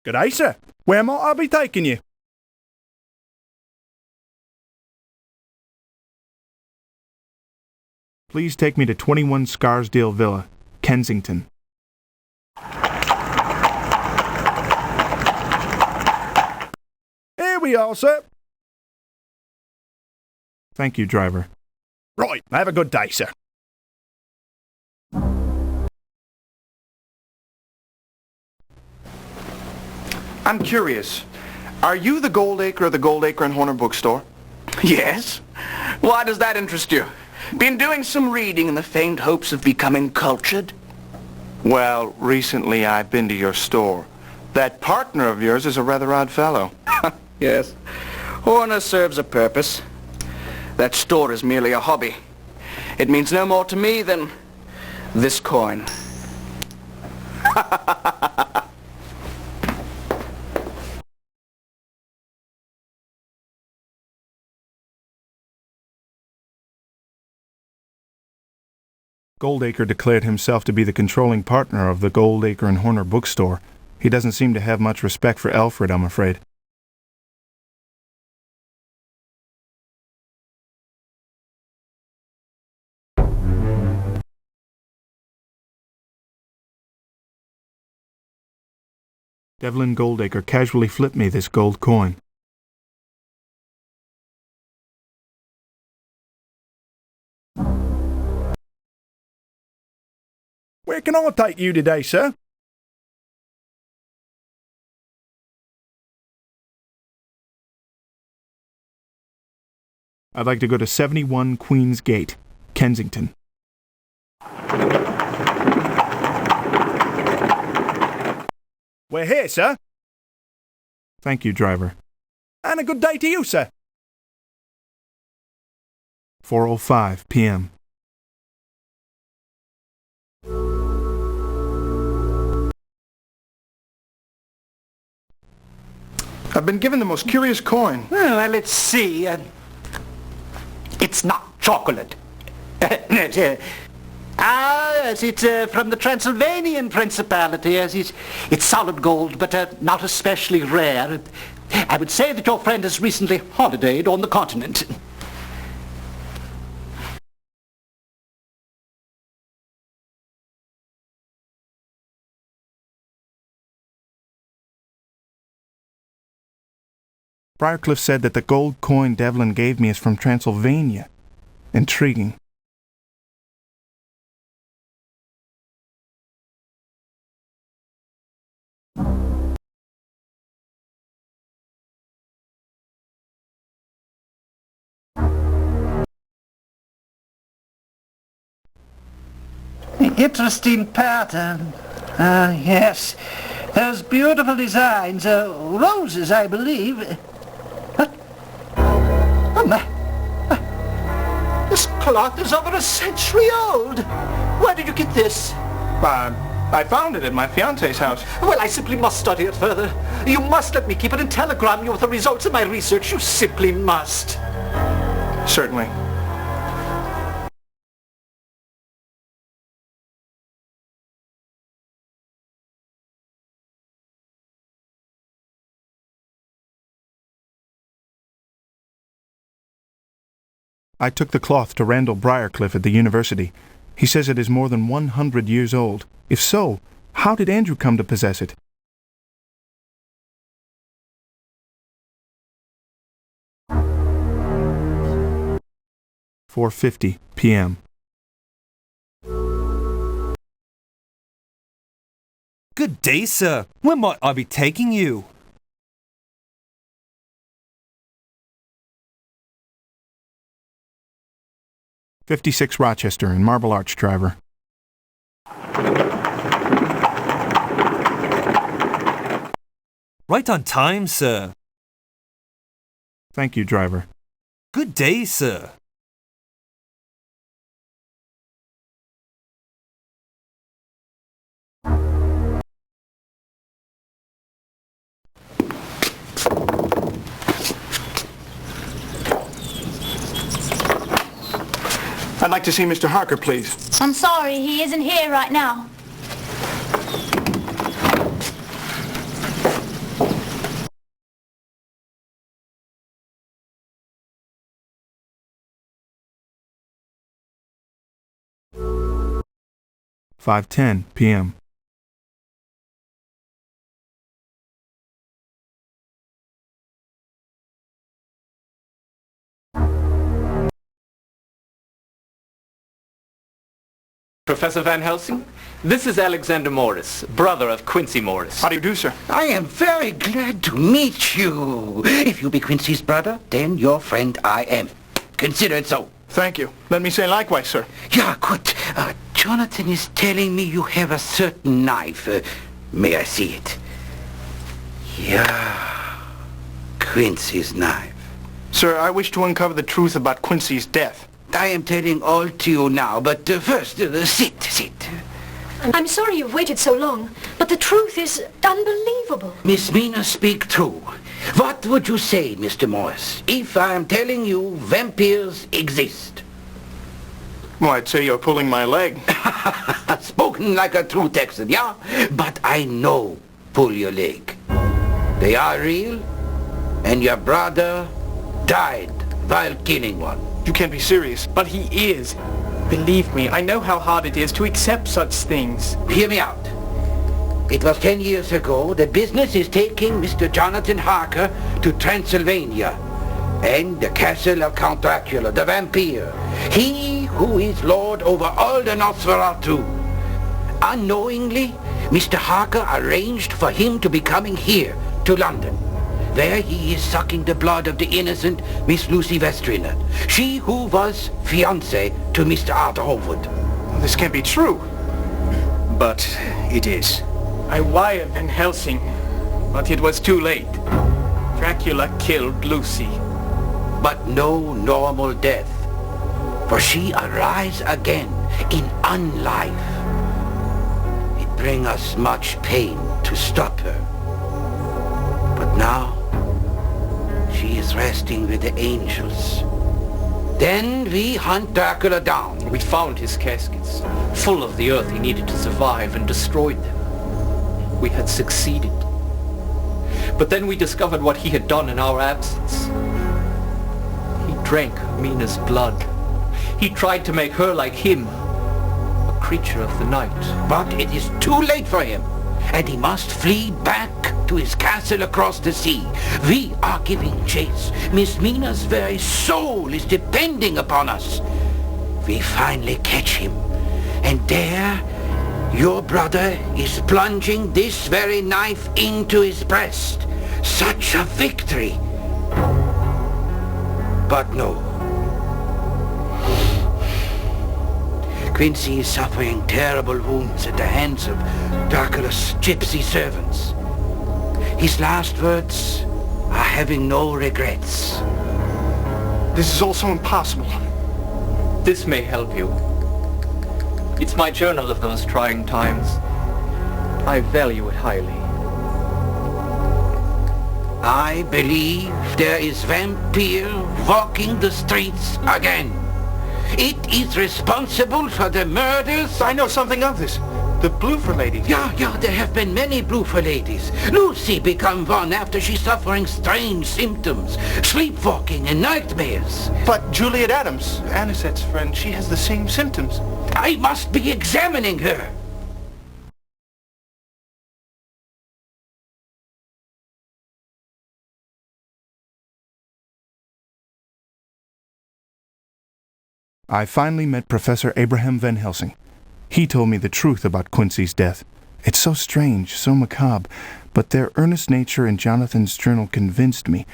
S7: Good day, sir. Where might I be taking you?
S19: Please take me to 21 Scarsdale Villa, Kensington.
S7: Here we are, sir.
S19: Thank you, driver.
S7: Right, have a good day, sir.
S5: I'm curious. Are you the Goldacre of the Goldacre and Horner bookstore? Yes? Why does that interest you? Been doing some reading in the faint hopes of becoming cultured? Well, recently I've been to your store. That partner of yours is a rather odd fellow. Yes. Horner serves a purpose. That store is merely a hobby. It means no more to me than this coin.
S19: Goldacre declared himself to be the controlling partner of the Goldacre and Horner bookstore. He doesn't seem to have much respect for Alfred, I'm afraid. Devlin Goldacre casually flipped me this gold coin.
S7: Where can I take you today, sir?
S19: I'd like to go to 71 Queen's Gate, Kensington.
S7: We're here, sir.
S19: Thank you, driver.
S7: And a good day to you, sir.
S19: 4:05 p.m.
S5: I've been given the most curious coin.
S14: Well, let's see. It's not chocolate. Yes, it's from the Transylvanian Principality. Yes, it's solid gold, but not especially rare. I would say that your friend has recently holidayed on the continent.
S19: Briarcliff said that the gold coin Devlin gave me is from Transylvania. Intriguing.
S14: Interesting pattern. Yes. Those beautiful designs. Roses, I believe. What? Oh, my. This cloth is over a century old. Where did you get this?
S5: I found it at my fiancé's house.
S14: Well, I simply must study it further. You must let me keep it and telegram you with the results of my research. You simply must.
S5: Certainly.
S19: I took the cloth to Randall Briarcliff at the university. He says it is more than 100 years old. If so, how did Andrew come to possess it? "4:50 p.m.
S8: Good day, sir. Where might I be taking you?
S7: '56 Rochester in Marble Arch, driver.
S8: Right on time, sir.
S7: Thank you, driver.
S8: Good day, sir.
S4: I'd like to see Mr. Harker, please.
S21: I'm sorry, he isn't here right now.
S7: .10 p.m.
S16: Professor Van Helsing, this is Alexander Morris, brother of Quincy Morris.
S4: How do you do, sir?
S14: I am very glad to meet you. If you be Quincy's brother, then your friend I am. Consider it so.
S4: Thank you. Let me say likewise, sir.
S14: Yeah, good. Jonathan is telling me you have a certain knife. May I see it? Yeah. Quincy's knife.
S4: Sir, I wish to uncover the truth about Quincy's death.
S14: I am telling all to you now, but first, sit.
S15: I'm sorry you've waited so long, but the truth is unbelievable.
S14: Miss Mina, speak true. What would you say, Mr. Morris, if I am telling you vampires exist?
S4: Well, I'd say you're pulling my leg.
S14: Spoken like a true Texan, yeah? But I know pull your leg. They are real, and your brother died while killing one.
S4: You can't be serious. But he is. Believe me, I know how hard it is to accept such things.
S14: Hear me out. It was 10 years ago. The business is taking Mr. Jonathan Harker to Transylvania and the castle of Count Dracula, the vampire. He who is lord over all the Nosferatu. Unknowingly, Mr. Harker arranged for him to be coming here to London. There he is sucking the blood of the innocent Miss Lucy Vestrina, she who was fiancée to Mr. Arthur Hopwood.
S4: This can't be true.
S3: But it is.
S4: I wired Van Helsing, but it was too late. Dracula killed Lucy.
S14: But no normal death, for she arise again in unlife. It bring us much pain to stop her. But now, she is resting with the angels. Then we hunt Dracula down.
S16: We found his caskets, full of the earth he needed to survive, and destroyed them. We had succeeded. But then we discovered what he had done in our absence. He drank Mina's blood. He tried to make her like him, a creature of the night.
S14: But it is too late for him, and he must flee back to his castle across the sea. We are giving chase. Miss Mina's very soul is depending upon us. We finally catch him, and there your brother is plunging this very knife into his breast. Such a victory. But no. Quincy is suffering terrible wounds at the hands of Dracula's gypsy servants. His last words are having no regrets.
S4: This is all so impossible.
S16: This may help you. It's my journal of those trying times. I value it highly.
S14: I believe there is vampire walking the streets again. It is responsible for the murders.
S4: I know something of this. The Bloofer lady.
S14: Yeah, there have been many Bloofer ladies. Lucy become one after she's suffering strange symptoms, sleepwalking and nightmares.
S4: But Juliet Adams, Anisette's friend, she has the same symptoms.
S14: I must be examining her.
S7: I finally met Professor Abraham Van Helsing. He told me the truth about Quincy's death,
S19: It's so strange, so macabre, but their earnest nature in Jonathan's journal convinced me.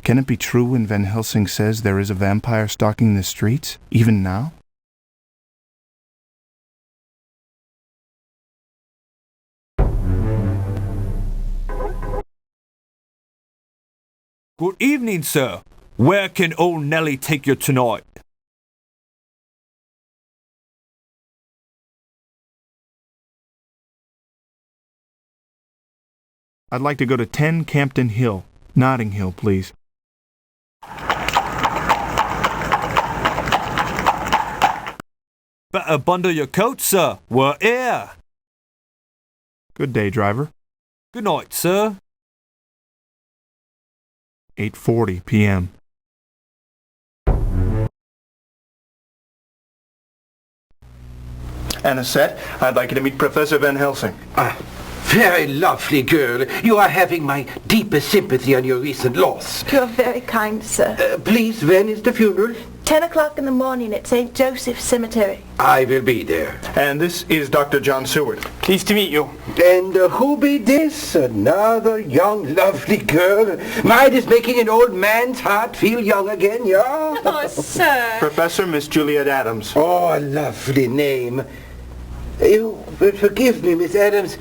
S19: Can it be true when Van Helsing says there is a vampire stalking the streets, even now?
S8: Good evening, sir. Where can old Nellie take you tonight?
S19: I'd like to go to 10 Campden Hill, Notting Hill, please.
S8: Better bundle your coat, sir. We're here.
S19: Good day, driver.
S8: Good night, sir.
S19: 8:40 p.m.
S12: Anisette, I'd like you to meet Professor Van Helsing.
S22: Very lovely girl. You are having my deepest sympathy on your recent loss.
S20: You're very kind, sir.
S22: Please, when is the funeral?
S20: 10 o'clock in the morning at St. Joseph's Cemetery.
S22: I will be there.
S12: And this is Dr. John Seward.
S4: Pleased to meet you.
S22: And who be this? Another young, lovely girl. Mine is making an old man's heart feel young again, yeah?
S15: Oh, sir.
S12: Professor Miss Juliet Adams.
S22: Oh, a lovely name. You will forgive me, Miss Adams,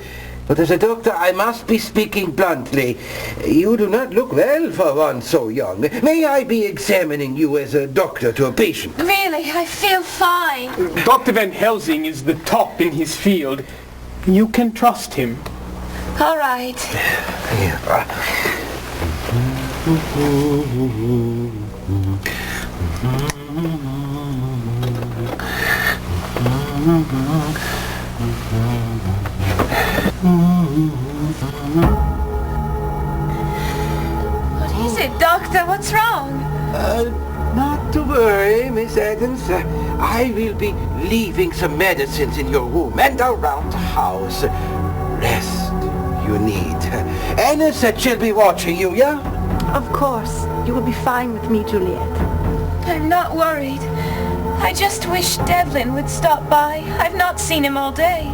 S22: but as a doctor I must be speaking bluntly. You do not look well for one so young. May I be examining you as a doctor to a patient?
S6: Really, I feel fine.
S4: Dr. Van Helsing is the top in his field. You can trust him.
S6: All right. What is it, Doctor? What's wrong?
S22: Not to worry, Miss Adams. I will be leaving some medicines in your room and around the house. Rest you need. Anisette shall be watching you, yeah?
S20: Of course. You will be fine with me, Juliet.
S6: I'm not worried. I just wish Devlin would stop by. I've not seen him all day.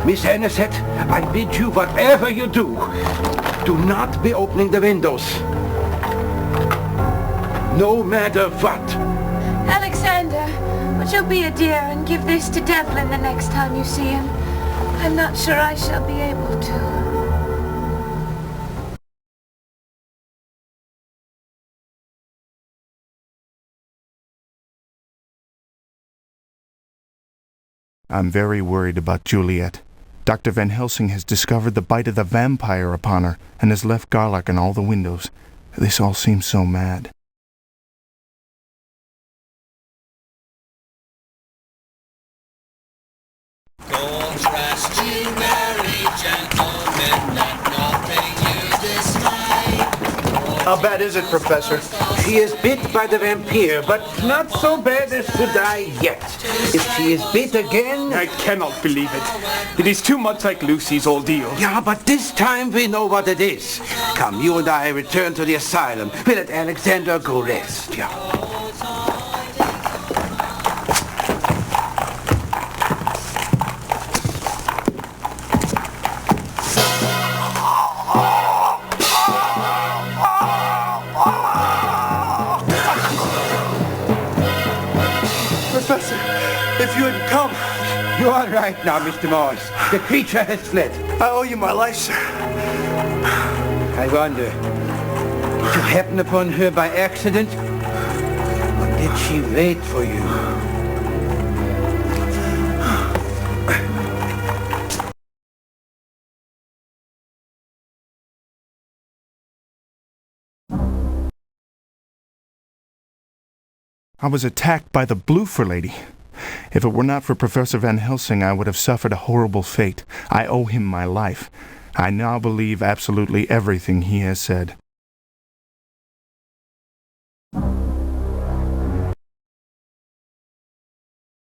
S22: Miss Anisette, I bid you, whatever you do not be opening the windows. No matter what.
S6: Alexander, would you be a dear and give this to Devlin the next time you see him? I'm not sure I shall be able to.
S19: I'm very worried about Juliet. Dr. Van Helsing has discovered the bite of the vampire upon her and has left garlic in all the windows. This all seems so mad.
S23: Contrast you merry gentlemen, let nothing you dismay.
S12: How bad is it, Professor?
S22: She is bit by the vampire, but not so bad as to die yet. If she is bit again...
S4: I cannot believe it. It is too much like Lucy's ordeal.
S22: Yeah, but this time we know what it is. Come, you and I return to the asylum. We'll let Alexander go rest, yeah.
S12: Professor, if you hadn't come...
S22: You're all right now, Mr. Morris. The creature has fled.
S12: I owe you my life, sir.
S22: I wonder, did you happen upon her by accident? Or did she wait for you?
S19: I was attacked by the Bloofer lady. If it were not for Professor Van Helsing, I would have suffered a horrible fate. I owe him my life. I now believe absolutely everything he has said.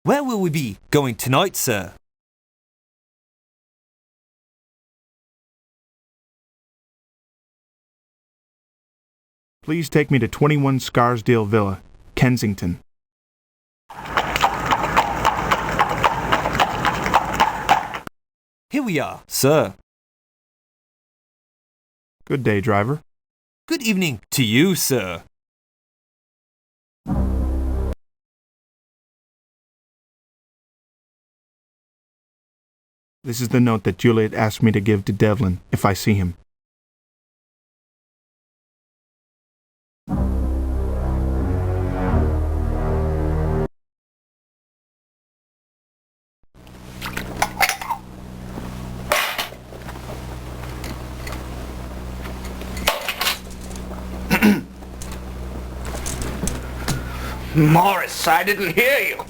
S8: Where will we be going tonight, sir?
S19: Please take me to 21 Scarsdale Villa, Kensington.
S8: we are, sir.
S19: Good day, driver.
S8: Good evening to you, sir.
S19: This is the note that Juliet asked me to give to Devlin if I see him.
S5: Morris, I didn't hear you.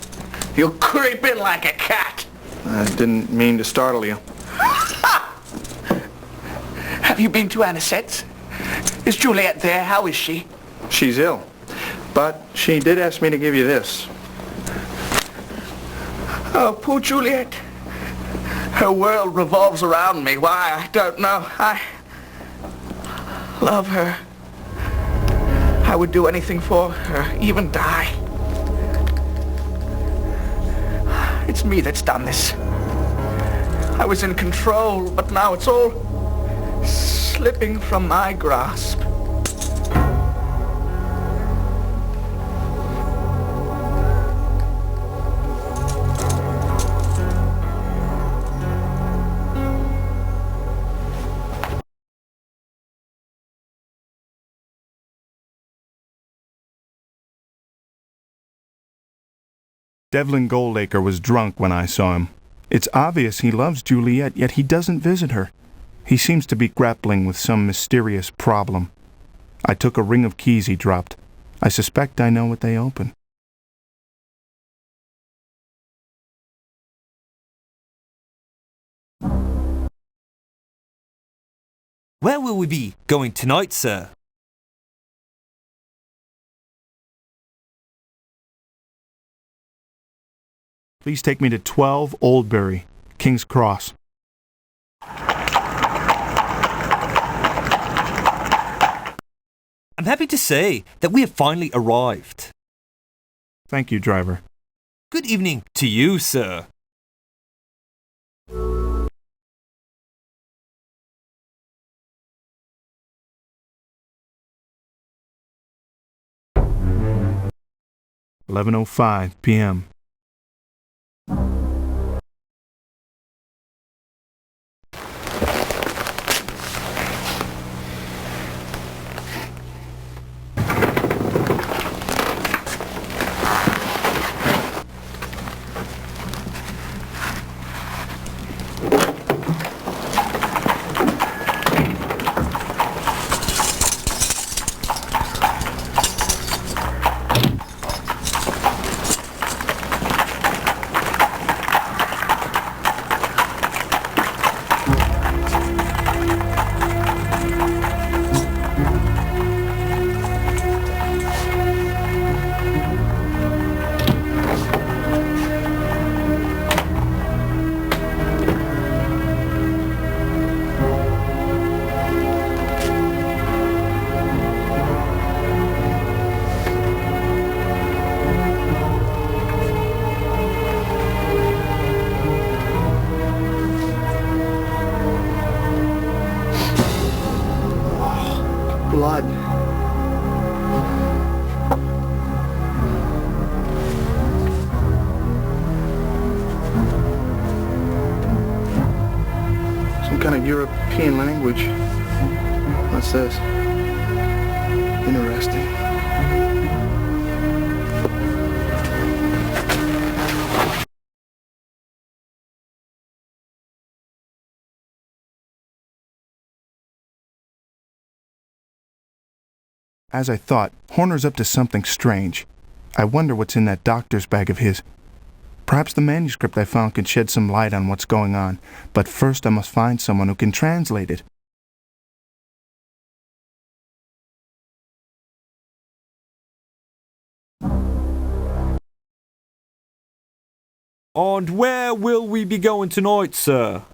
S5: You creep in like a cat.
S12: I didn't mean to startle you.
S5: Have you been to Anisette's? Is Juliet there? How is she?
S12: She's ill. But she did ask me to give you this.
S5: Oh, poor Juliet. Her world revolves around me. Why, I don't know. I love her. I would do anything for her, even die. It's me that's done this. I was in control, but now it's all slipping from my grasp.
S19: Devlin Goldacre was drunk when I saw him. It's obvious he loves Juliet, yet he doesn't visit her. He seems to be grappling with some mysterious problem. I took a ring of keys he dropped. I suspect I know what they open.
S8: Where will we be going tonight, sir?
S19: Please take me to 12 Oldbury, King's Cross.
S8: I'm happy to say that we have finally arrived.
S19: Thank you, driver.
S8: Good evening to you, sir.
S19: "11:05 p.m.
S12: Blood. Some kind of European language. What's this? Interesting.
S19: As I thought, Horner's up to something strange. I wonder what's in that doctor's bag of his. Perhaps the manuscript I found can shed some light on what's going on, but first I must find someone who can translate it.
S8: And where will we be going tonight, sir?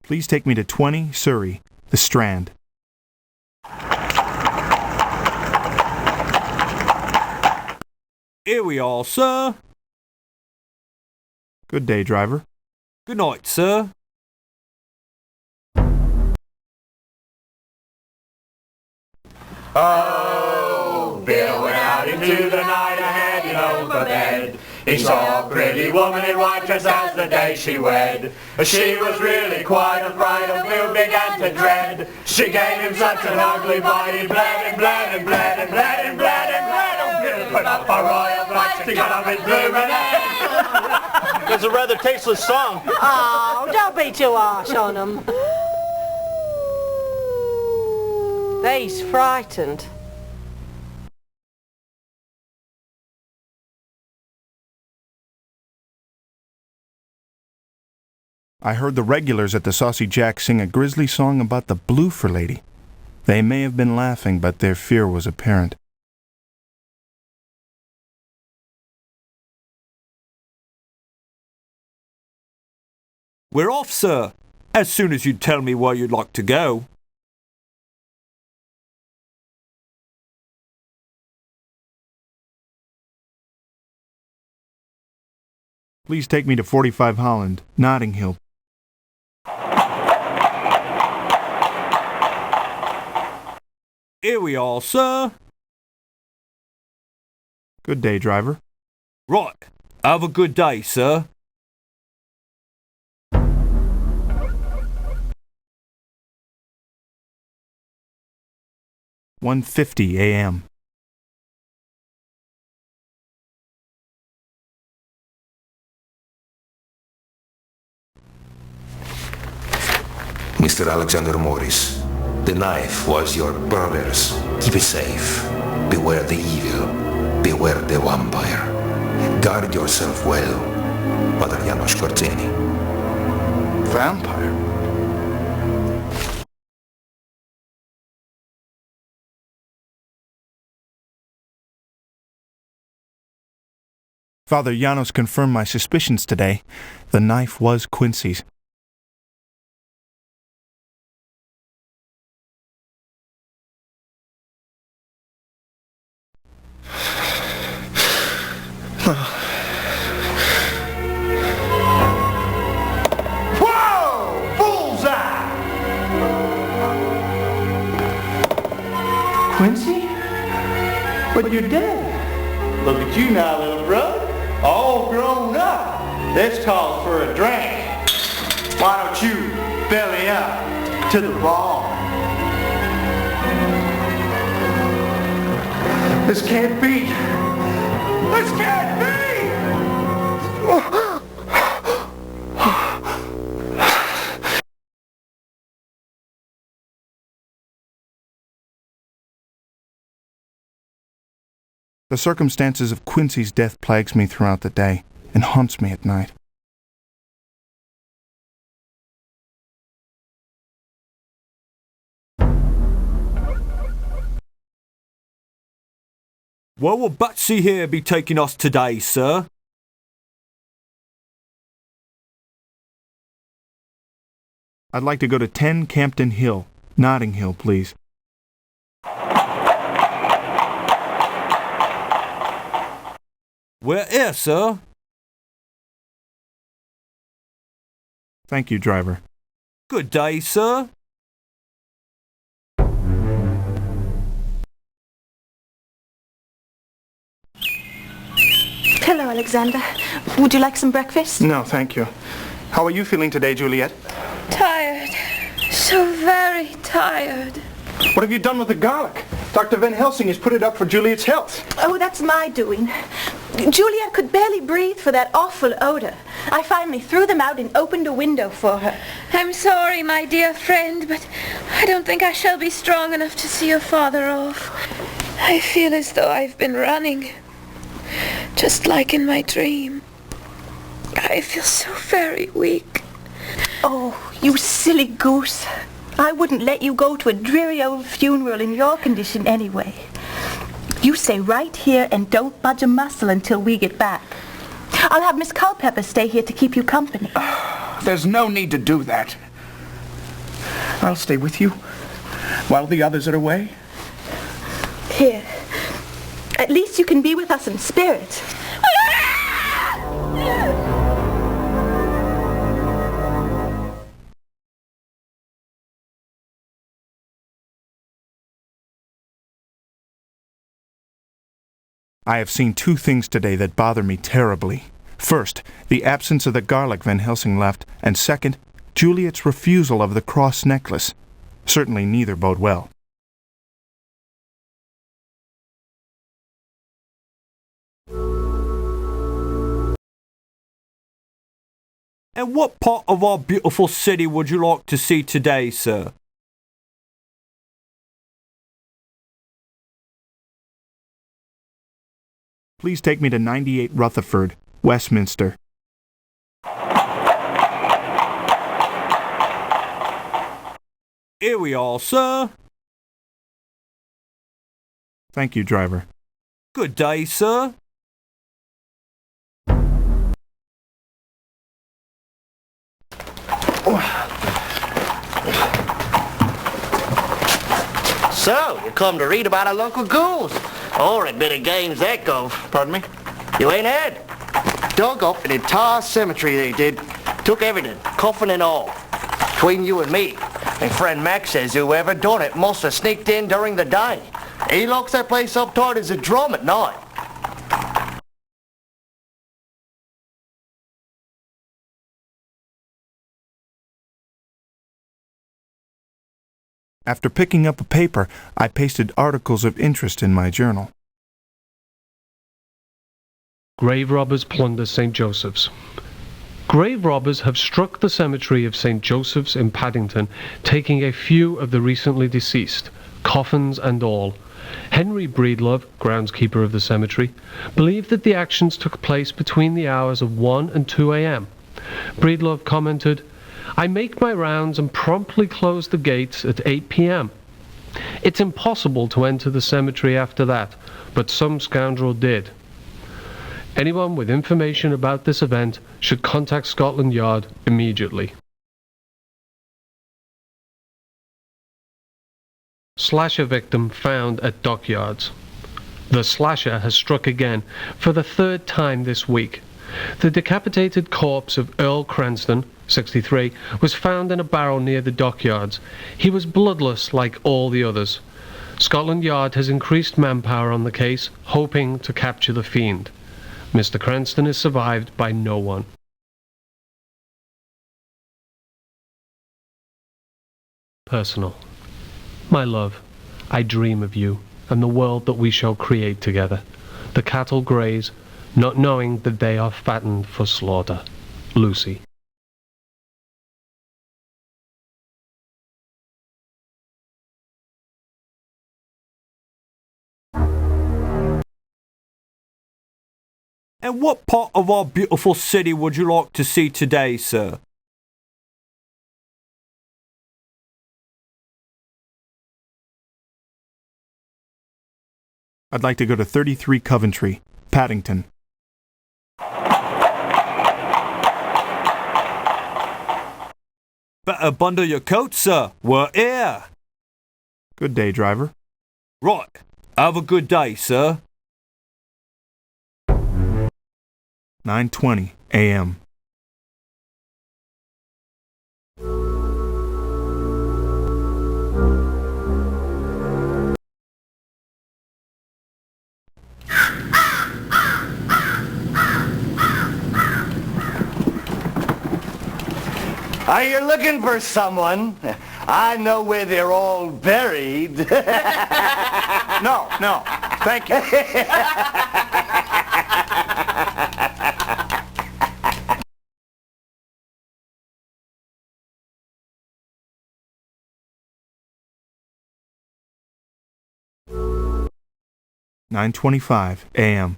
S19: Please take me to 20 Surrey, the Strand.
S8: Here we are, sir.
S7: Good day, driver.
S8: Good night, sir.
S5: Oh, Bill went out into the night ahead and over bed. He saw a pretty woman in white dress as the day she wed. She was really quite a fright and Bill began to dread. She gave him such an ugly bite, he bled and bled and bled and bled and bled and bled. Oh, Bill put up a royal fight to cut off his bloomin' head.
S11: It's a rather tasteless song.
S17: Oh, don't be too harsh on them. They's frightened.
S7: I heard the regulars at the Saucy Jack sing a grisly song about the Bloofer lady. They may have been laughing, but their fear was apparent.
S8: We're off, sir, as soon as you tell me where you'd like to go.
S7: Please take me to 45 Holland, Notting Hill.
S8: Here we are, sir.
S7: Good day, driver.
S8: Right. Have a good day, sir.
S7: "1:50 a.m.
S18: Mr. Alexander Morris, the knife was your brother's. Keep it safe. Beware the evil. Beware the vampire. Guard yourself well, Father Janos Korzeni.
S12: Vampire?
S7: Father Janos confirmed my suspicions today. The knife was Quincy's.
S5: Whoa! Bullseye! Quincy? But you're dead. Look at you now, little brother. All grown up. This calls for a drink. Why don't you belly up to the bar? This can't be. This can't be!
S7: The circumstances of Quincy's death plagues me throughout the day and haunts me at night.
S8: Where will Batsy here be taking us today, sir?
S7: I'd like to go to 10 Campden Hill, Notting Hill, please.
S8: We're here, sir.
S7: Thank you, driver.
S8: Good day, sir.
S20: Hello, Alexander. Would you like some breakfast?
S12: No, thank you. How are you feeling today, Juliet?
S6: Tired. So very tired.
S12: What have you done with the garlic? Dr. Van Helsing has put it up for Juliet's health.
S20: Oh, that's my doing. Juliet could barely breathe for that awful odor. I finally threw them out and opened a window for her.
S6: I'm sorry, my dear friend, but I don't think I shall be strong enough to see your father off. I feel as though I've been running, just like in my dream. I feel so very weak.
S20: Oh, you silly goose. I wouldn't let you go to a dreary old funeral in your condition anyway. You stay right here and don't budge a muscle until we get back. I'll have Miss Culpepper stay here to keep you company.
S12: There's no need to do that. I'll stay with you while the others are away.
S20: Here. At least you can be with us in spirit.
S7: I have seen two things today that bother me terribly. First, the absence of the garlic Van Helsing left, and second, Juliet's refusal of the cross necklace. Certainly neither bode well.
S8: And what part of our beautiful city would you like to see today, sir?
S7: Please take me to 98 Rutherford, Westminster.
S8: Here we are, sir.
S7: Thank you, driver.
S8: Good day, sir.
S14: So, you come to read about our local ghouls. Horrid bit of games that go. Pardon me? You ain't heard? Dug up an entire cemetery, they did. Took everything, coffin and all. Between you and me, my friend Max says whoever done it must have sneaked in during the day. He locks that place up tight as a drum at night.
S7: After picking up a paper, I pasted articles of interest in my journal.
S10: Grave robbers plunder St. Joseph's. Grave robbers have struck the cemetery of St. Joseph's in Paddington, taking a few of the recently deceased, coffins and all. Henry Breedlove, groundskeeper of the cemetery, believed that the actions took place between the hours of 1 and 2 a.m. Breedlove commented, "I make my rounds and promptly close the gates at 8 p.m. It's impossible to enter the cemetery after that, but some scoundrel did. Anyone with information about this event should contact Scotland Yard immediately." Slasher victim found at dockyards. The slasher has struck again for the third time this week. The decapitated corpse of Earl Cranston, 63, was found in a barrel near the dockyards. He was bloodless like all the others. Scotland Yard has increased manpower on the case, hoping to capture the fiend. Mr. Cranston is survived by no one. Personal. My love, I dream of you and the world that we shall create together. The cattle graze, not knowing that they are fattened for slaughter. Lucy.
S8: And what part of our beautiful city would you like to see today, sir?
S7: I'd like to go to 33 Coventry, Paddington.
S8: Better bundle your coat, sir. We're here.
S7: Good day, driver.
S8: Right. Have a good day, sir.
S7: 9:20 a.m.
S14: Are you looking for someone? I know where they're all buried.
S12: No, thank you.
S7: (9:25 a.m.)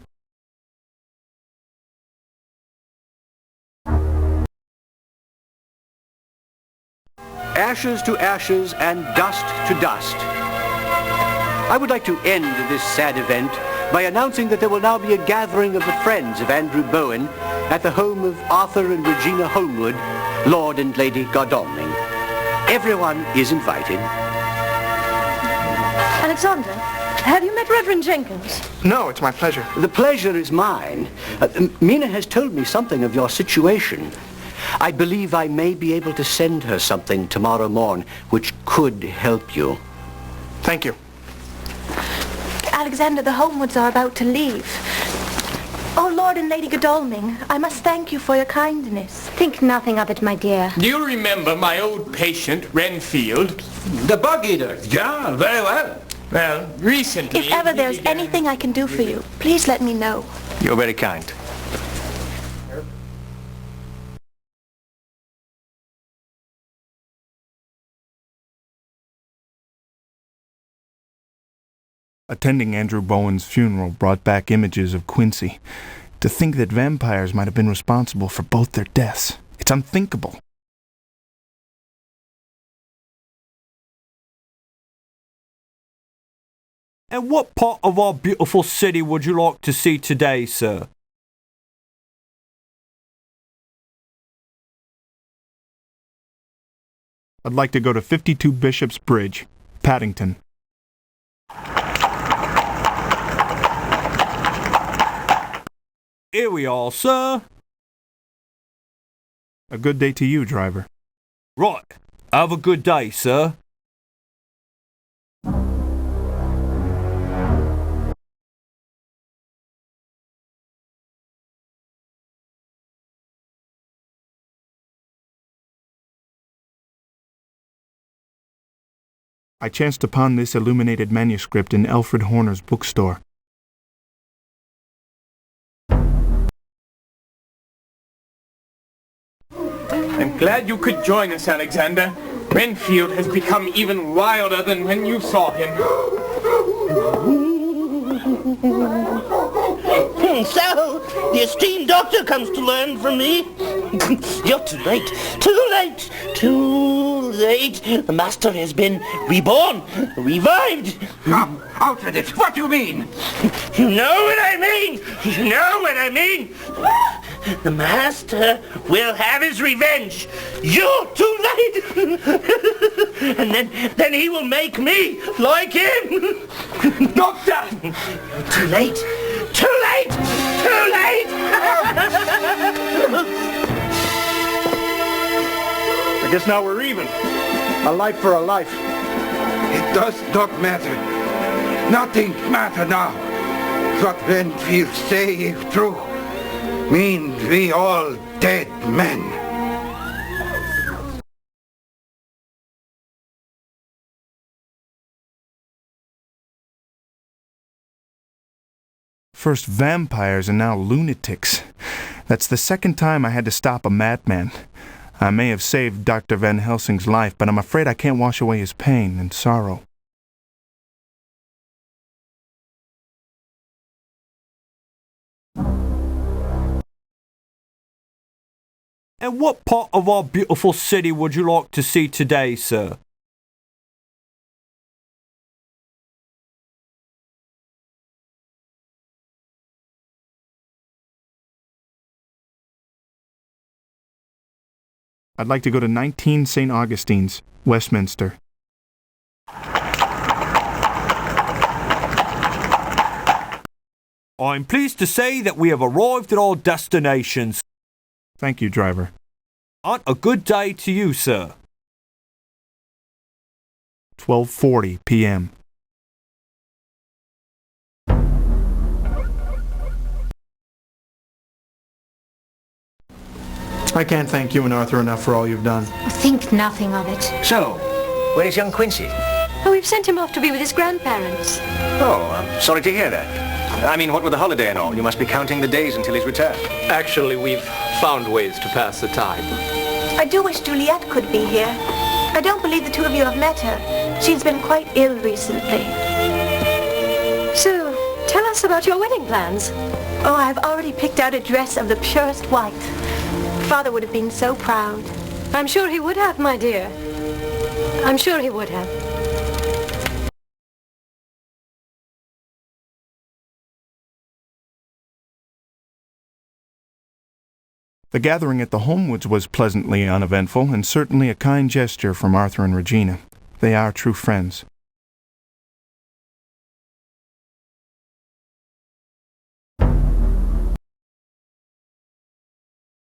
S2: Ashes to ashes and dust to dust. I would like to end this sad event by announcing that there will now be a gathering of the friends of Andrew Bowen at the home of Arthur and Regina Holmwood, Lord and Lady Godalming. Everyone is invited.
S15: Alexander, have you met Reverend Jenkins?
S12: No, it's my pleasure.
S2: The pleasure is mine. Mina has told me something of your situation. I believe I may be able to send her something tomorrow morn which could help you.
S12: Thank you.
S20: Alexander, the Holmwoods are about to leave. Oh, Lord and Lady Godalming, I must thank you for your kindness.
S15: Think nothing of it, my dear.
S4: Do you remember my old patient, Renfield?
S22: The bug eater. Yeah, very well.
S4: Well, recently...
S20: If ever there's anything I can do for you, please let me know.
S3: You're very kind.
S19: Attending Andrew Bowen's funeral brought back images of Quincy. To think that vampires might have been responsible for both their deaths. It's unthinkable.
S8: And what part of our beautiful city would you like to see today, sir?
S19: I'd like to go to 52 Bishop's Bridge, Paddington.
S8: Here we are, sir.
S19: A good day to you, driver.
S8: Right. Have a good day, sir.
S19: I chanced upon this illuminated manuscript in Alfred Horner's bookstore.
S4: I'm glad you could join us, Alexander. Renfield has become even wilder than when you saw him.
S9: So, the esteemed doctor comes to learn from me. You're too late. Too late. Too late. The master has been reborn. Revived.
S22: Come, out with it. What do you mean?
S9: You know what I mean. You know what I mean. The master will have his revenge. You're too late. And then he will make me like him.
S22: Doctor!
S9: Too late. Too late. Too late.
S12: I guess now we're even. A life for a life.
S22: It does not matter. Nothing matter now. What Renfield say if true means we all dead men.
S19: First vampires and now lunatics. That's the second time I had to stop a madman. I may have saved Dr. Van Helsing's life, but I'm afraid I can't wash away his pain and sorrow.
S8: And what part of our beautiful city would you like to see today, sir?
S19: I'd like to go to 19 St. Augustine's, Westminster.
S8: I'm pleased to say that we have arrived at our destination.
S19: Thank you, driver.
S8: And a good day to you, sir.
S19: 12:40 p.m.
S1: I can't thank you and Arthur enough for all you've done.
S15: Think nothing of it.
S3: So, where is young Quincy?
S15: Oh, we've sent him off to be with his grandparents.
S3: Oh, I'm sorry to hear that. I mean, what with the holiday and all? You must be counting the days until his return.
S16: Actually, we've found ways to pass the time.
S20: I do wish Juliet could be here. I don't believe the two of you have met her. She's been quite ill recently.
S15: So, tell us about your wedding plans.
S20: Oh, I've already picked out a dress of the purest white. Father would have been so proud.
S15: I'm sure he would have, my dear. I'm sure he would have.
S19: The gathering at the Holmwoods was pleasantly uneventful, and certainly a kind gesture from Arthur and Regina. They are true friends.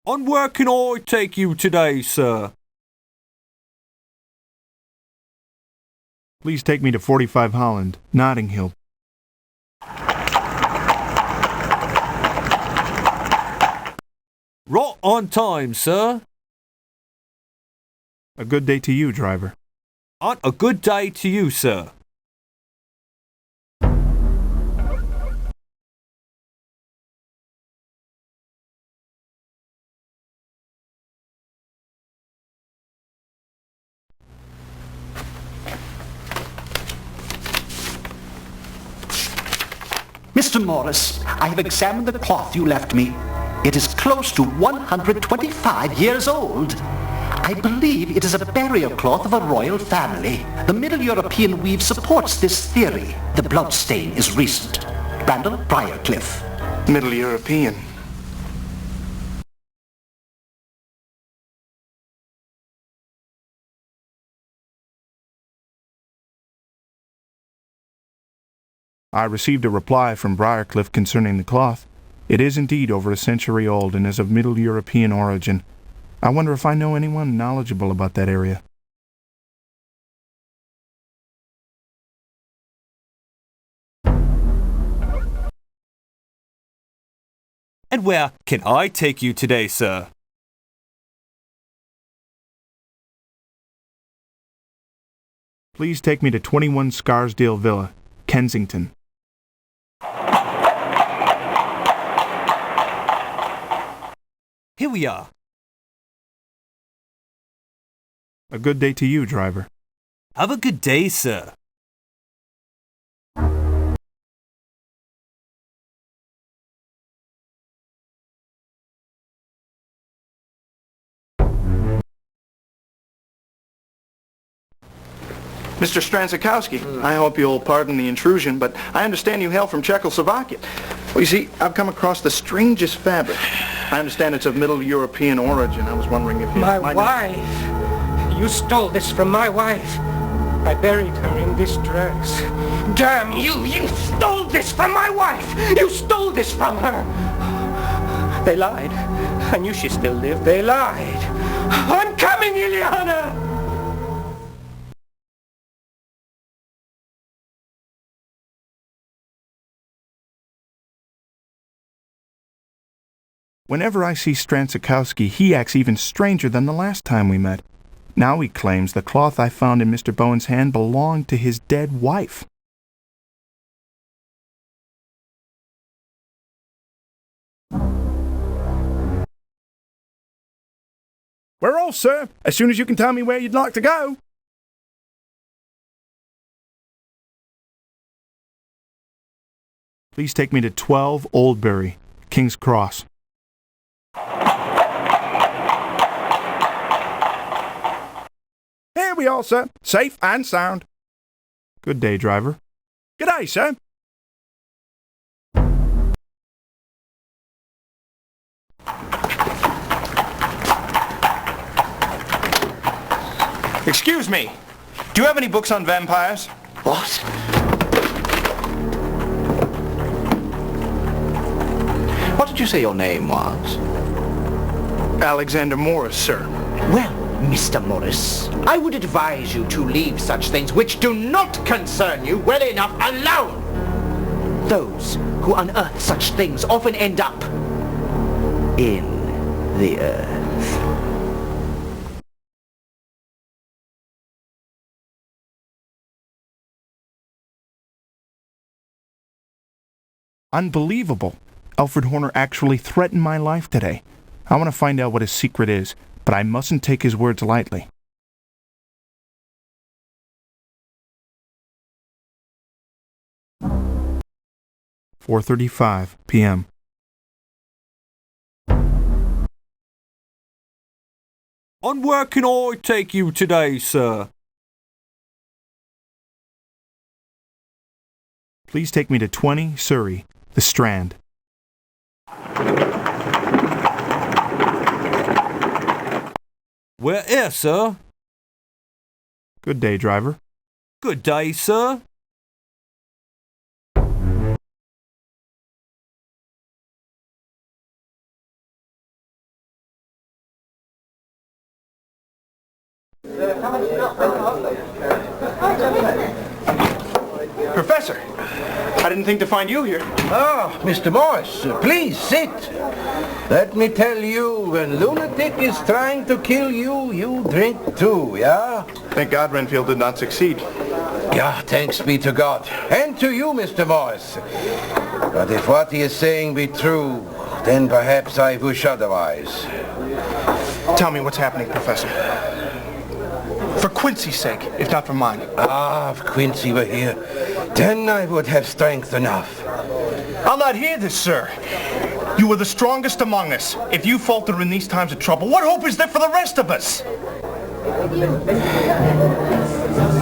S8: And where can I take you today, sir?
S19: Please take me to 45 Holland, Notting Hill.
S8: on time, sir.
S7: A good day to you, driver.
S8: A good day to you, sir.
S11: Mr. Morris, I have examined the cloth you left me. It is close to 125 years old. I believe it is a burial cloth of a royal family. The Middle European weave supports this theory. The blood stain is recent. Randall Briarcliff.
S12: Middle European.
S7: I received a reply from Briarcliff concerning the cloth. It is indeed over a century old and is of Middle European origin. I wonder if I know anyone knowledgeable about that area.
S8: And where can I take you today, sir?
S7: Please take me to 21 Scarsdale Villa, Kensington.
S8: Here we are.
S7: A good day to you, driver.
S8: Have a good day, sir.
S12: Mr. Stransikowski, I hope you'll pardon the intrusion, but I understand you hail from Czechoslovakia. Well, you see, I've come across the strangest fabric. I understand it's of Middle European origin. I was wondering if you...
S13: My wife! You stole this from my wife. I buried her in this dress. Damn you! You stole this from my wife! You stole this from her! They lied. I knew she still lived. They lied. I'm coming, Ileana!
S7: Whenever I see Stransikowski, he acts even stranger than the last time we met. Now he claims the cloth I found in Mr. Bowen's hand belonged to his dead wife. We're off, sir, as soon as you can tell me where you'd like to go. Please take me to 12 Oldbury, King's Cross. Here we are, sir. Safe and sound. Good day, driver. Good day, sir.
S12: Excuse me. Do you have any books on vampires?
S5: What? What did you say your name was?
S12: Alexander Morris, sir.
S11: Well, Mr. Morris, I would advise you to leave such things which do not concern you well enough alone. Those who unearth such things often end up in the earth.
S7: Unbelievable. Alfred Horner actually threatened my life today. I want to find out what his secret is, but I mustn't take his words lightly. "4:35 p.m.
S8: And where can I take you today, sir?
S7: Please take me to 20 Surrey, The Strand.
S8: We're here, sir.
S7: Good day, driver.
S8: Good day, sir.
S12: Professor, I didn't think to find you here.
S22: Ah, Mr. Morris, please sit. Let me tell you, when lunatic is trying to kill you, you drink too, yeah?
S12: Thank God Renfield did not succeed.
S22: Yeah, thanks be to God. And to you, Mr. Morris. But if what he is saying be true, then perhaps I wish otherwise.
S12: Tell me what's happening, Professor. For Quincy's sake, if not for mine.
S22: Ah, if Quincy were here, then I would have strength enough.
S12: I'll not hear this, sir. You are the strongest among us. If you falter in these times of trouble, what hope is there for the rest of us?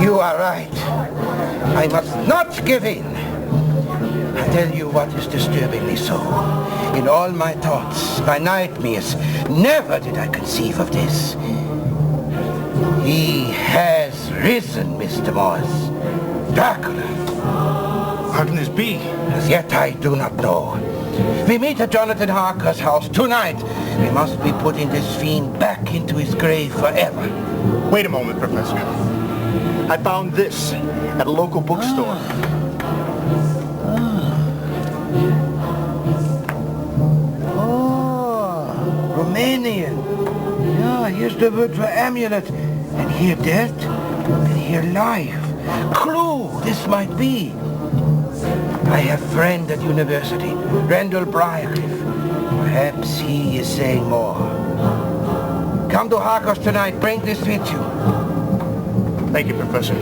S22: You are right. I must not give in. I tell you what is disturbing me so. In all my thoughts, my nightmares, never did I conceive of this. He has risen, Mr. Morris. Dracula.
S12: How can this be?
S22: As yet I do not know. We meet at Jonathan Harker's house tonight. We must be putting this fiend back into his grave forever.
S12: Wait a moment, Professor. I found this at a local bookstore.
S22: Oh, Romanian. Yeah, here's the word for amulet. And here death, and here life. Clue, this might be. I have a friend at university, Randall Briarcliff. Perhaps he is saying more. Come to Harker's tonight. Bring this with you.
S12: Thank you, Professor.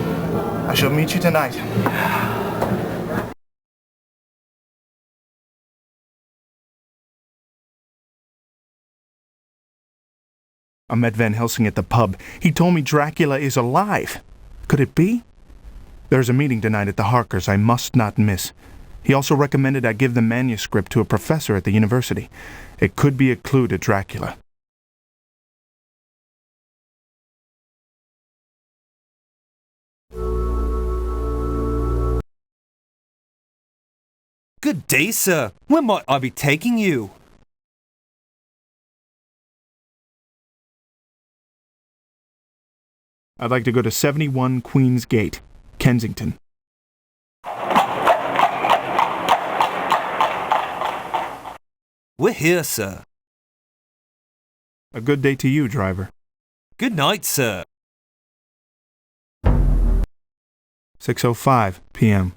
S12: I shall meet you tonight.
S7: I met Van Helsing at the pub. He told me Dracula is alive. Could it be? There's a meeting tonight at the Harkers I must not miss. He also recommended I give the manuscript to a professor at the university. It could be a clue to Dracula.
S8: Good day, sir. Where might I be taking you?
S7: I'd like to go to 71 Queen's Gate, Kensington.
S8: We're here, sir.
S7: A good day to you, driver.
S8: Good night, sir.
S7: 6:05 p.m.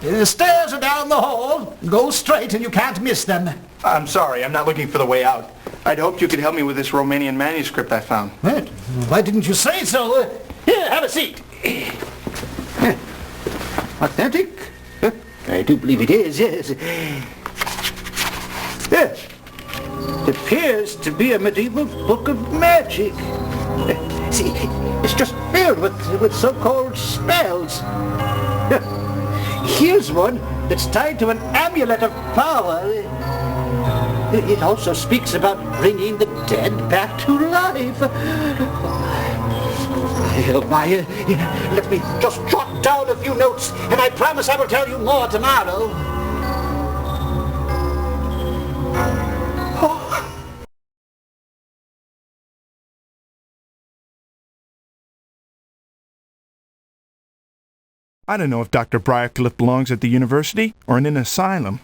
S11: The stairs are down the hall. Go straight and you can't miss them.
S12: I'm sorry, I'm not looking for the way out. I'd hoped you could help me with this Romanian manuscript I found.
S11: What? Why didn't you say so? Here, have a seat.
S22: Authentic? I do believe it is, yes. Yes. It appears to be a medieval book of magic. See, it's just filled with so-called spells. Here's one that's tied to an amulet of power. It also speaks about bringing the dead back to life. Let me just jot down a few notes, and I promise I will tell you more tomorrow.
S7: I don't know if Dr. Briarcliff belongs at the university or in an asylum.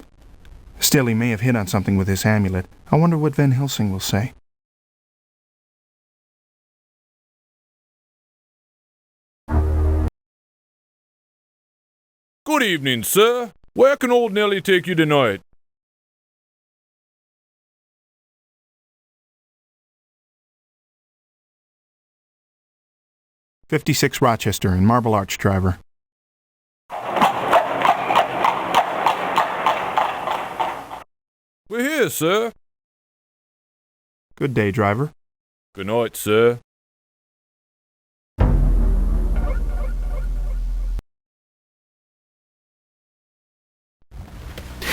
S7: Still, he may have hit on something with this amulet. I wonder what Van Helsing will say.
S17: Good evening, sir. Where can old Nellie take you tonight?
S7: "56 Rochester in Marble Arch, driver."
S17: We're here, sir.
S7: Good day, driver.
S17: Good night, sir.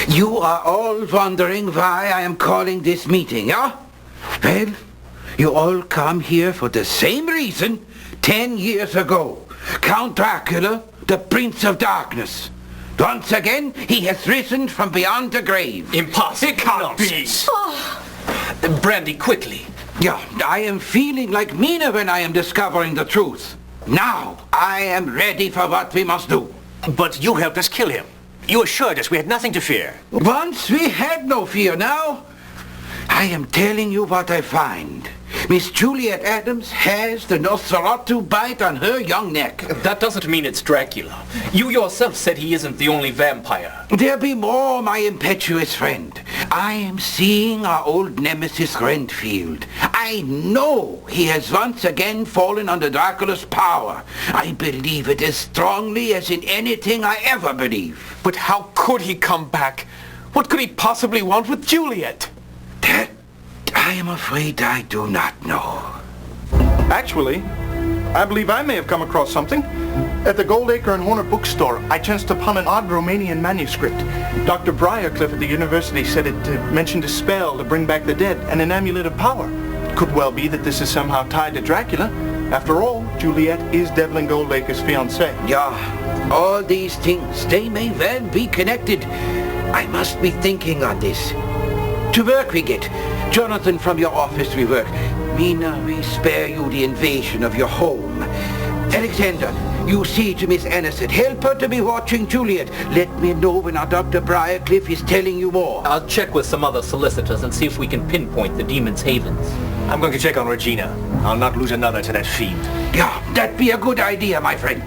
S22: You are all wondering why I am calling this meeting, yeah? Well, you all come here for the same reason 10 years ago. Count Dracula, the Prince of Darkness. Once again, he has risen from beyond the grave.
S3: Impossible. It can't be.
S15: Oh.
S3: Brandy, quickly.
S22: Yeah, I am feeling like Mina when I am discovering the truth. Now, I am ready for what we must do.
S3: But you helped us kill him. You assured us we had nothing to fear.
S22: Once we had no fear. Now, I am telling you what I find. Miss Juliet Adams has the Nosferatu bite on her young neck.
S16: That doesn't mean it's Dracula. You yourself said he isn't the only vampire.
S22: There be more, my impetuous friend. I am seeing our old nemesis Renfield. I know he has once again fallen under Dracula's power. I believe it as strongly as in anything I ever believe.
S4: But how could he come back? What could he possibly want with Juliet?
S22: That I am afraid I do not know.
S12: Actually, I believe I may have come across something. At the Goldacre and Horner bookstore, I chanced upon an odd Romanian manuscript. Dr. Briarcliff at the university said it mentioned a spell to bring back the dead and an amulet of power. It could well be that this is somehow tied to Dracula. After all, Juliet is Devlin Goldacre's fiancée.
S22: Yeah, all these things, they may well be connected. I must be thinking on this. To work we get. Jonathan, from your office we work. Mina, we spare you the invasion of your home. Alexander, you see to Miss Aniston. Help her to be watching Juliet. Let me know when our Dr. Briarcliff is telling you more.
S16: I'll check with some other solicitors and see if we can pinpoint the demon's havens.
S3: I'm going to check on Regina. I'll not lose another to that fiend.
S22: Yeah, that'd be a good idea, my friend.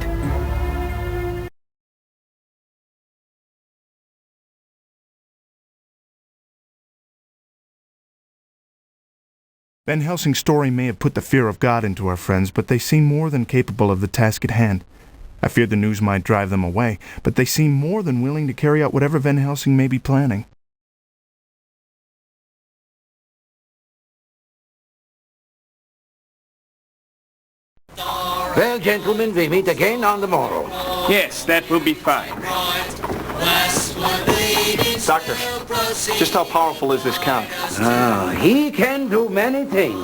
S19: Van Helsing's story may have put the fear of God into our friends, but they seem more than capable of the task at hand. I feared the news might drive them away, but they seem more than willing to carry out whatever Van Helsing may be planning.
S22: Well, gentlemen, we meet again on the morrow.
S4: Yes, that will be fine.
S12: Doctor, just how powerful is this Count?
S22: Oh, he can do many things.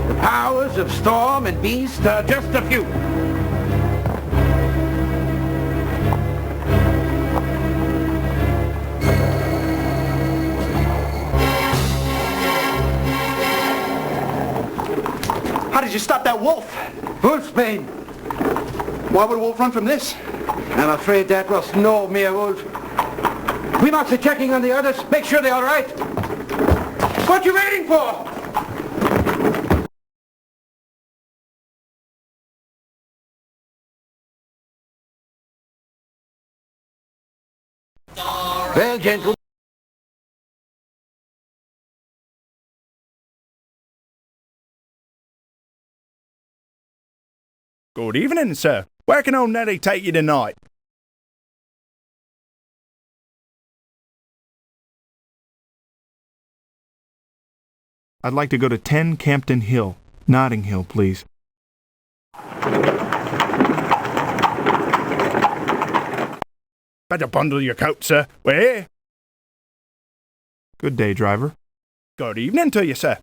S22: The powers of Storm and Beast are just a few.
S12: How did you stop that wolf?
S22: Wolfsbane.
S12: Why would a wolf run from this?
S22: I'm afraid that was no mere wolf. We must be checking on the others. Make sure they're all right. What you waiting for? Well, gentlemen.
S19: Good evening, sir. Where can old Nellie take you tonight? I'd like to go to 10 Campden Hill, Notting Hill, please. Better bundle your coat, sir. We're here. Good day, driver. Good evening to you, sir.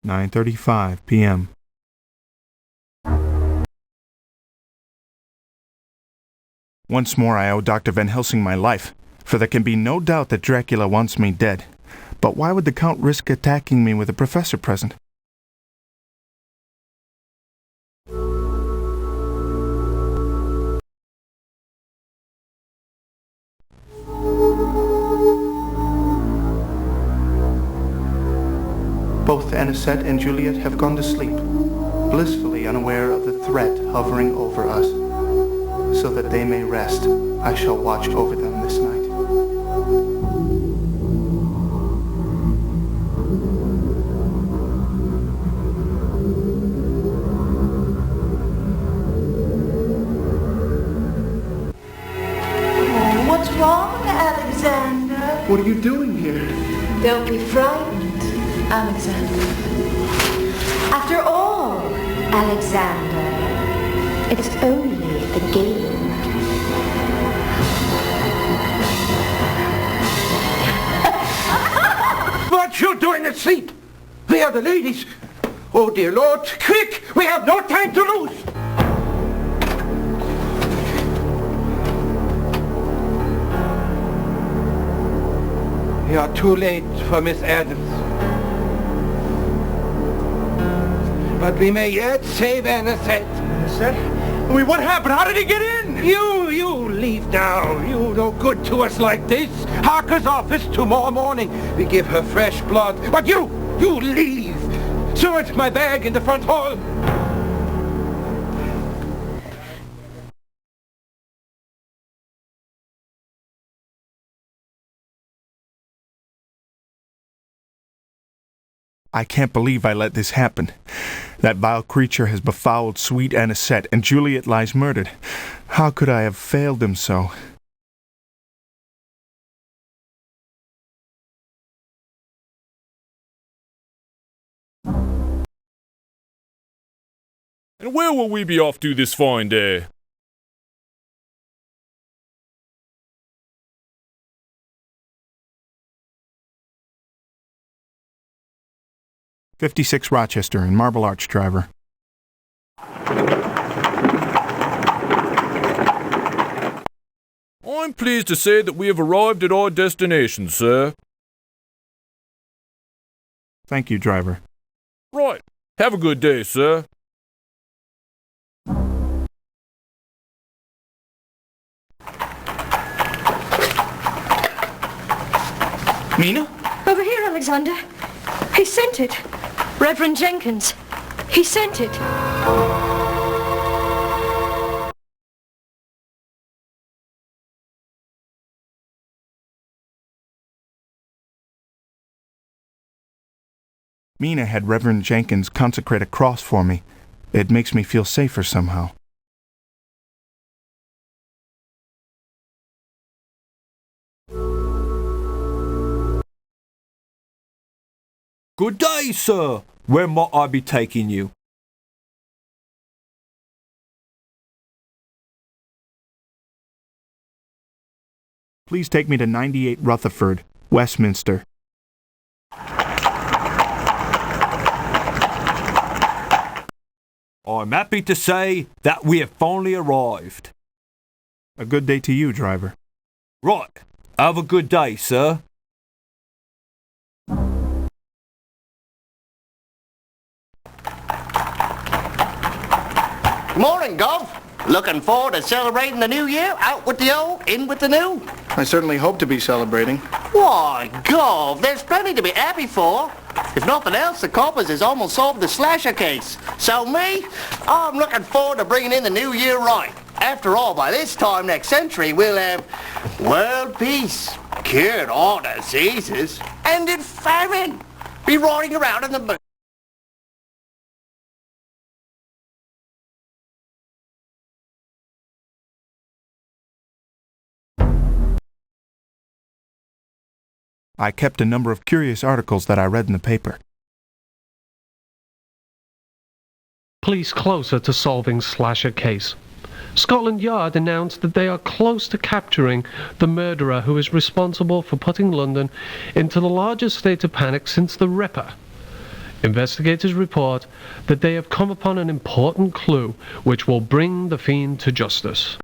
S19: 9:35 p.m. Once more I owe Dr. Van Helsing my life, for there can be no doubt that Dracula wants me dead. But why would the Count risk attacking me with a professor present?
S12: Both Anisette and Juliet have gone to sleep, blissfully unaware of the threat hovering over us. So that they may rest, I shall watch over them this night.
S20: Oh, what's wrong, Alexander?
S12: What are you doing here?
S20: Don't be frightened, Alexander. After all, Alexander, it's only the game.
S22: What you doing asleep? We are the ladies. Oh, dear Lord, quick! We have no time to lose! You're too late for Miss Adams. But we may yet save Anisette.
S12: Anisette? What happened? How did he get in?
S22: You leave now. You no good to us like this. Harker's office tomorrow morning. We give her fresh blood. But you leave. Search my bag in the front hall.
S19: I can't believe I let this happen. That vile creature has befouled sweet Anisette, and Juliet lies murdered. How could I have failed them so?
S17: And where will we be off to this fine day?
S19: "56 Rochester in Marble Arch, driver."
S17: I'm pleased to say that we have arrived at our destination, sir.
S19: Thank you, driver.
S17: Right. Have a good day, sir.
S12: Mina?
S15: Over here, Alexander. He sent it. Reverend Jenkins. He sent it.
S19: Mina had Reverend Jenkins consecrate a cross for me. It makes me feel safer somehow.
S8: Good day, sir. Where might I be taking you?
S19: Please take me to 98 Rutherford, Westminster.
S8: I'm happy to say that we have finally arrived.
S19: A good day to you, driver.
S8: Right. Have a good day, sir.
S18: Morning, Gov. Looking forward to celebrating the new year? Out with the old, in with the new?
S12: I certainly hope to be celebrating.
S18: Why, Gov, there's plenty to be happy for. If nothing else, the coppers has almost solved the slasher case. So me, I'm looking forward to bringing in the new year right. After all, by this time next century, we'll have world peace, cured all diseases, ended famine, be riding around in the moon.
S19: I kept a number of curious articles that I read in the paper.
S10: Police closer to solving slasher case. Scotland Yard announced that they are close to capturing the murderer who is responsible for putting London into the largest state of panic since the Ripper. Investigators report that they have come upon an important clue which will bring the fiend to justice.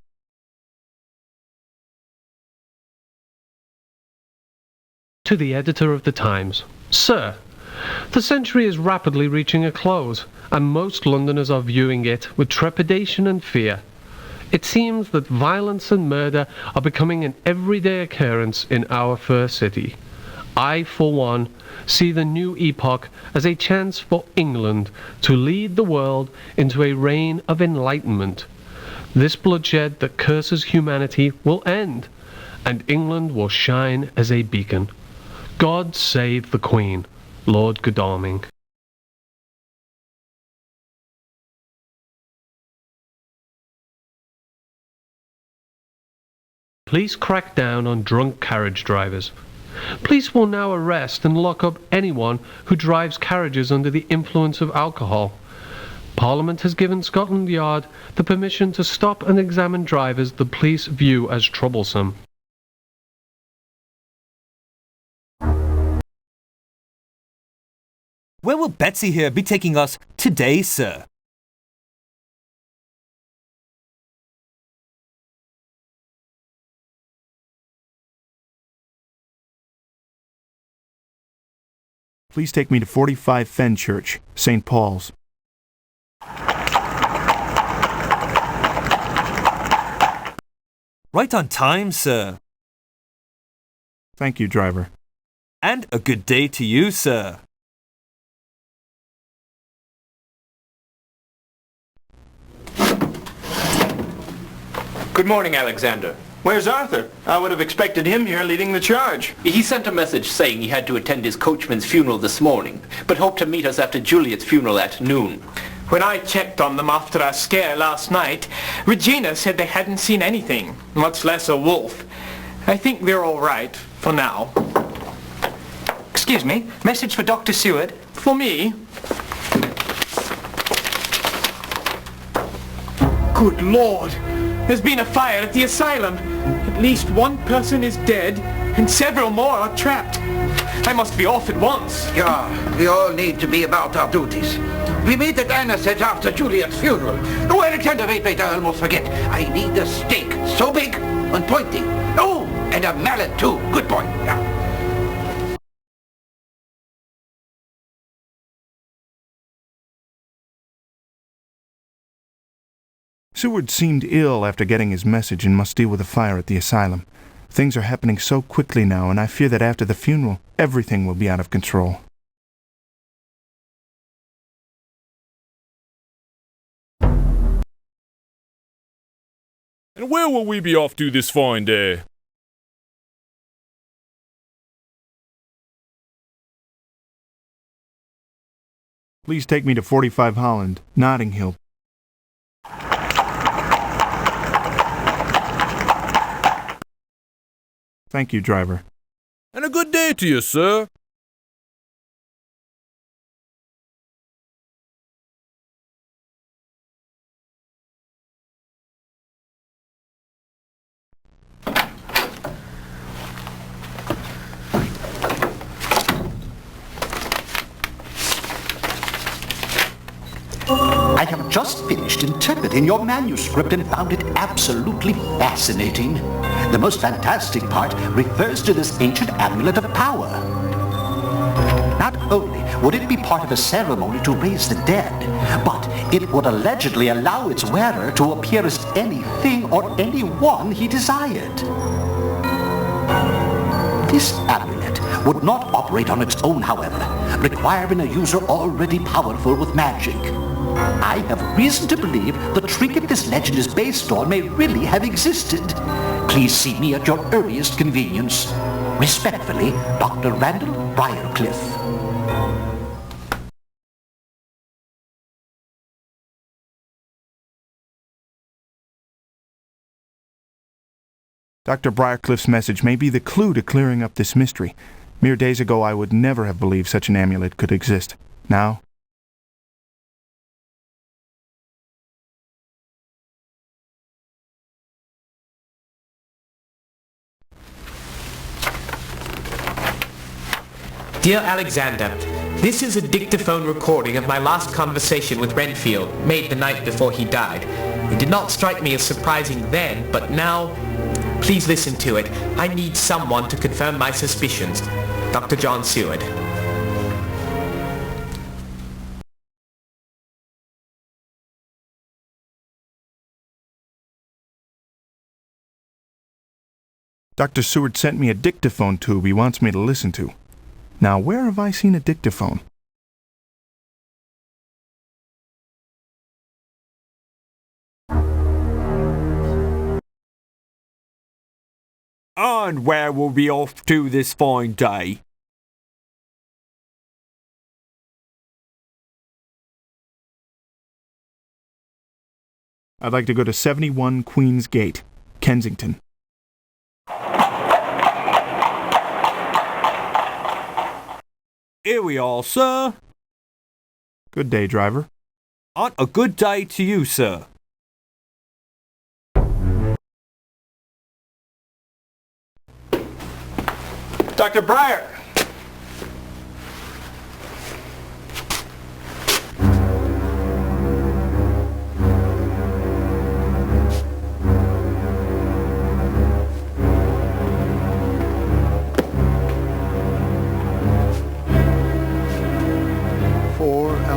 S10: To the editor of the Times. Sir, the century is rapidly reaching a close, and most Londoners are viewing it with trepidation and fear. It seems that violence and murder are becoming an everyday occurrence in our fair city. I, for one, see the new epoch as a chance for England to lead the world into a reign of enlightenment. This bloodshed that curses humanity will end, and England will shine as a beacon. God save the Queen, Lord Godalming. Police crack down on drunk carriage drivers. Police will now arrest and lock up anyone who drives carriages under the influence of alcohol. Parliament has given Scotland Yard the permission to stop and examine drivers the police view as troublesome.
S8: Where will Betsy here be taking us today, sir?
S7: Please take me to 45 Fenchurch, St. Paul's.
S8: Right on time, sir.
S7: Thank you, driver.
S8: And a good day to you, sir.
S16: Good morning, Alexander.
S12: Where's Arthur? I would have expected him here leading the charge.
S16: He sent a message saying he had to attend his coachman's funeral this morning, but hoped to meet us after Juliet's funeral at noon.
S4: When I checked on them after our scare last night, Regina said they hadn't seen anything, much less a wolf. I think they're all right, for now.
S3: Excuse me, message for Dr. Seward?
S4: For me? Good Lord! There's been a fire at the asylum. At least one person is dead, and several more are trapped. I must be off at once.
S18: Yeah, we all need to be about our duties. We meet at Annisette after Juliet's funeral. Oh, Alexander, wait, I almost forget. I need a stake, so big and pointy. Oh, and a mallet too. Good boy. Yeah.
S7: Seward seemed ill after getting his message and must deal with a fire at the asylum. Things are happening so quickly now, and I fear that after the funeral, everything will be out of control.
S17: And where will we be off to this fine day?
S7: Please take me to 45 Holland, Notting Hill. Thank you, driver.
S17: And a good day to you, sir.
S11: I have just finished interpreting your manuscript and found it absolutely fascinating. The most fantastic part refers to this ancient amulet of power. Not only would it be part of a ceremony to raise the dead, but it would allegedly allow its wearer to appear as anything or anyone he desired. This amulet would not operate on its own, however, requiring a user already powerful with magic. I have reason to believe the trinket this legend is based on may really have existed. Please see me at your earliest convenience. Respectfully, Dr. Randall Briarcliff.
S7: Dr. Briarcliff's message may be the clue to clearing up this mystery. Mere days ago, I would never have believed such an amulet could exist. Now,
S6: Dear Alexander, this is a dictaphone recording of my last conversation with Renfield, made the night before he died. It did not strike me as surprising then, but now, please listen to it. I need someone to confirm my suspicions. Dr. John Seward.
S7: Dr. Seward sent me a dictaphone tube he wants me to listen to. Now, where have I seen a dictaphone?
S8: And where will we off to this fine day?
S7: I'd like to go to 71 Queen's Gate, Kensington.
S8: Here we are, sir.
S7: Good day, driver.
S8: And a good day to you, sir.
S12: Dr. Briar!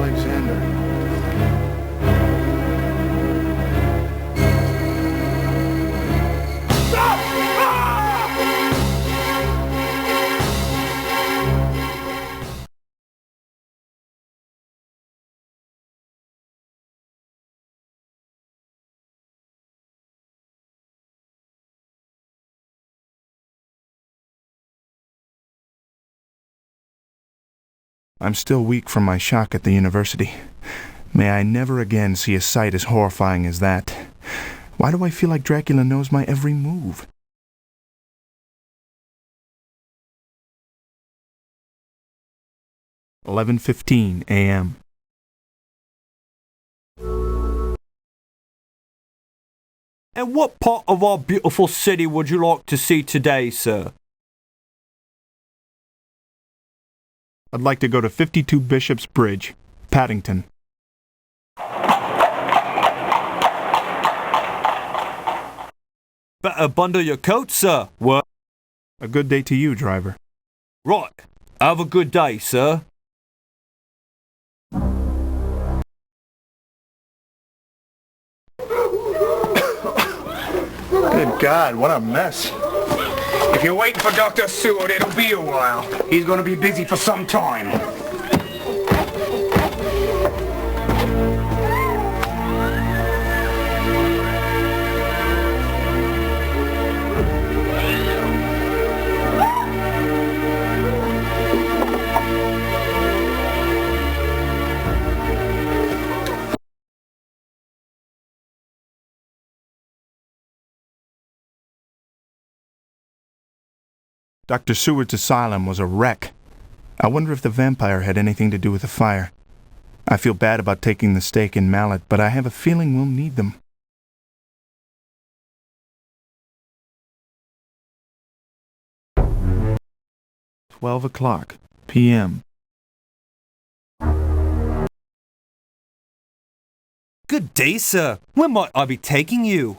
S12: Alexander.
S7: I'm still weak from my shock at the university. May I never again see a sight as horrifying as that. Why do I feel like Dracula knows my every move? "11:15 a.m.
S8: And what part of our beautiful city would you like to see today, sir?
S7: I'd like to go to 52 Bishop's Bridge, Paddington.
S8: Better bundle your coat, sir. What?
S7: A good day to you, driver.
S8: Right. Have a good day, sir.
S12: Good God, what a mess.
S4: If you're waiting for Dr. Seward, it'll be a while. He's going to be busy for some time.
S7: Dr. Seward's asylum was a wreck. I wonder if the vampire had anything to do with the fire. I feel bad about taking the stake and mallet, but I have a feeling we'll need them. "12 p.m.
S8: Good day, sir. Where might I be taking you?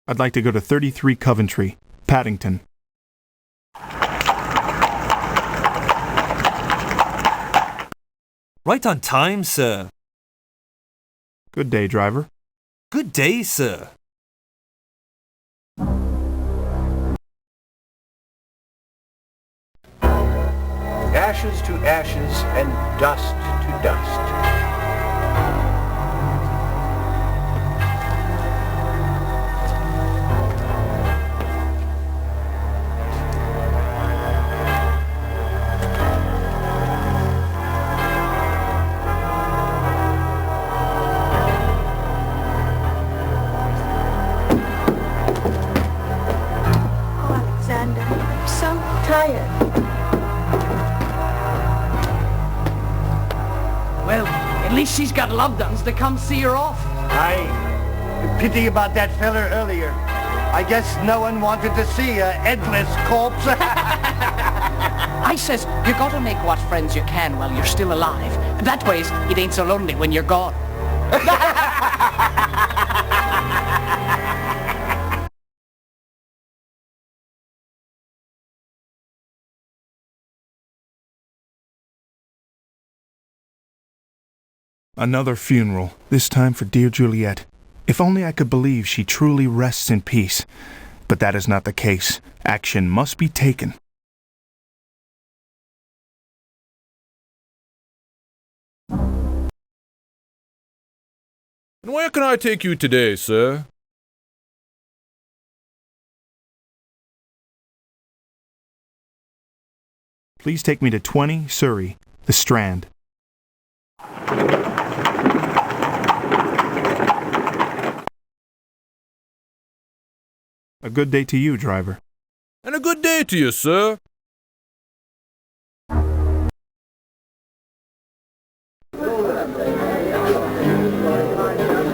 S7: I'd like to go to 33 Coventry, Paddington.
S8: Right on time, sir.
S7: Good day, driver.
S8: Good day, sir.
S2: Ashes to ashes and dust to dust.
S14: Well, at least she's got loved ones to come see her off.
S18: Aye. Pity about that feller earlier. I guess no one wanted to see a headless corpse.
S14: I says, you gotta make what friends you can while you're still alive. That ways, it ain't so lonely when you're gone.
S7: Another funeral, this time for dear Juliet. If only I could believe she truly rests in peace. But that is not the case. Action must be taken.
S17: And where can I take you today, sir?
S7: Please take me to 20 Surrey, the Strand. A good day to you, driver.
S17: And a good day to you, sir.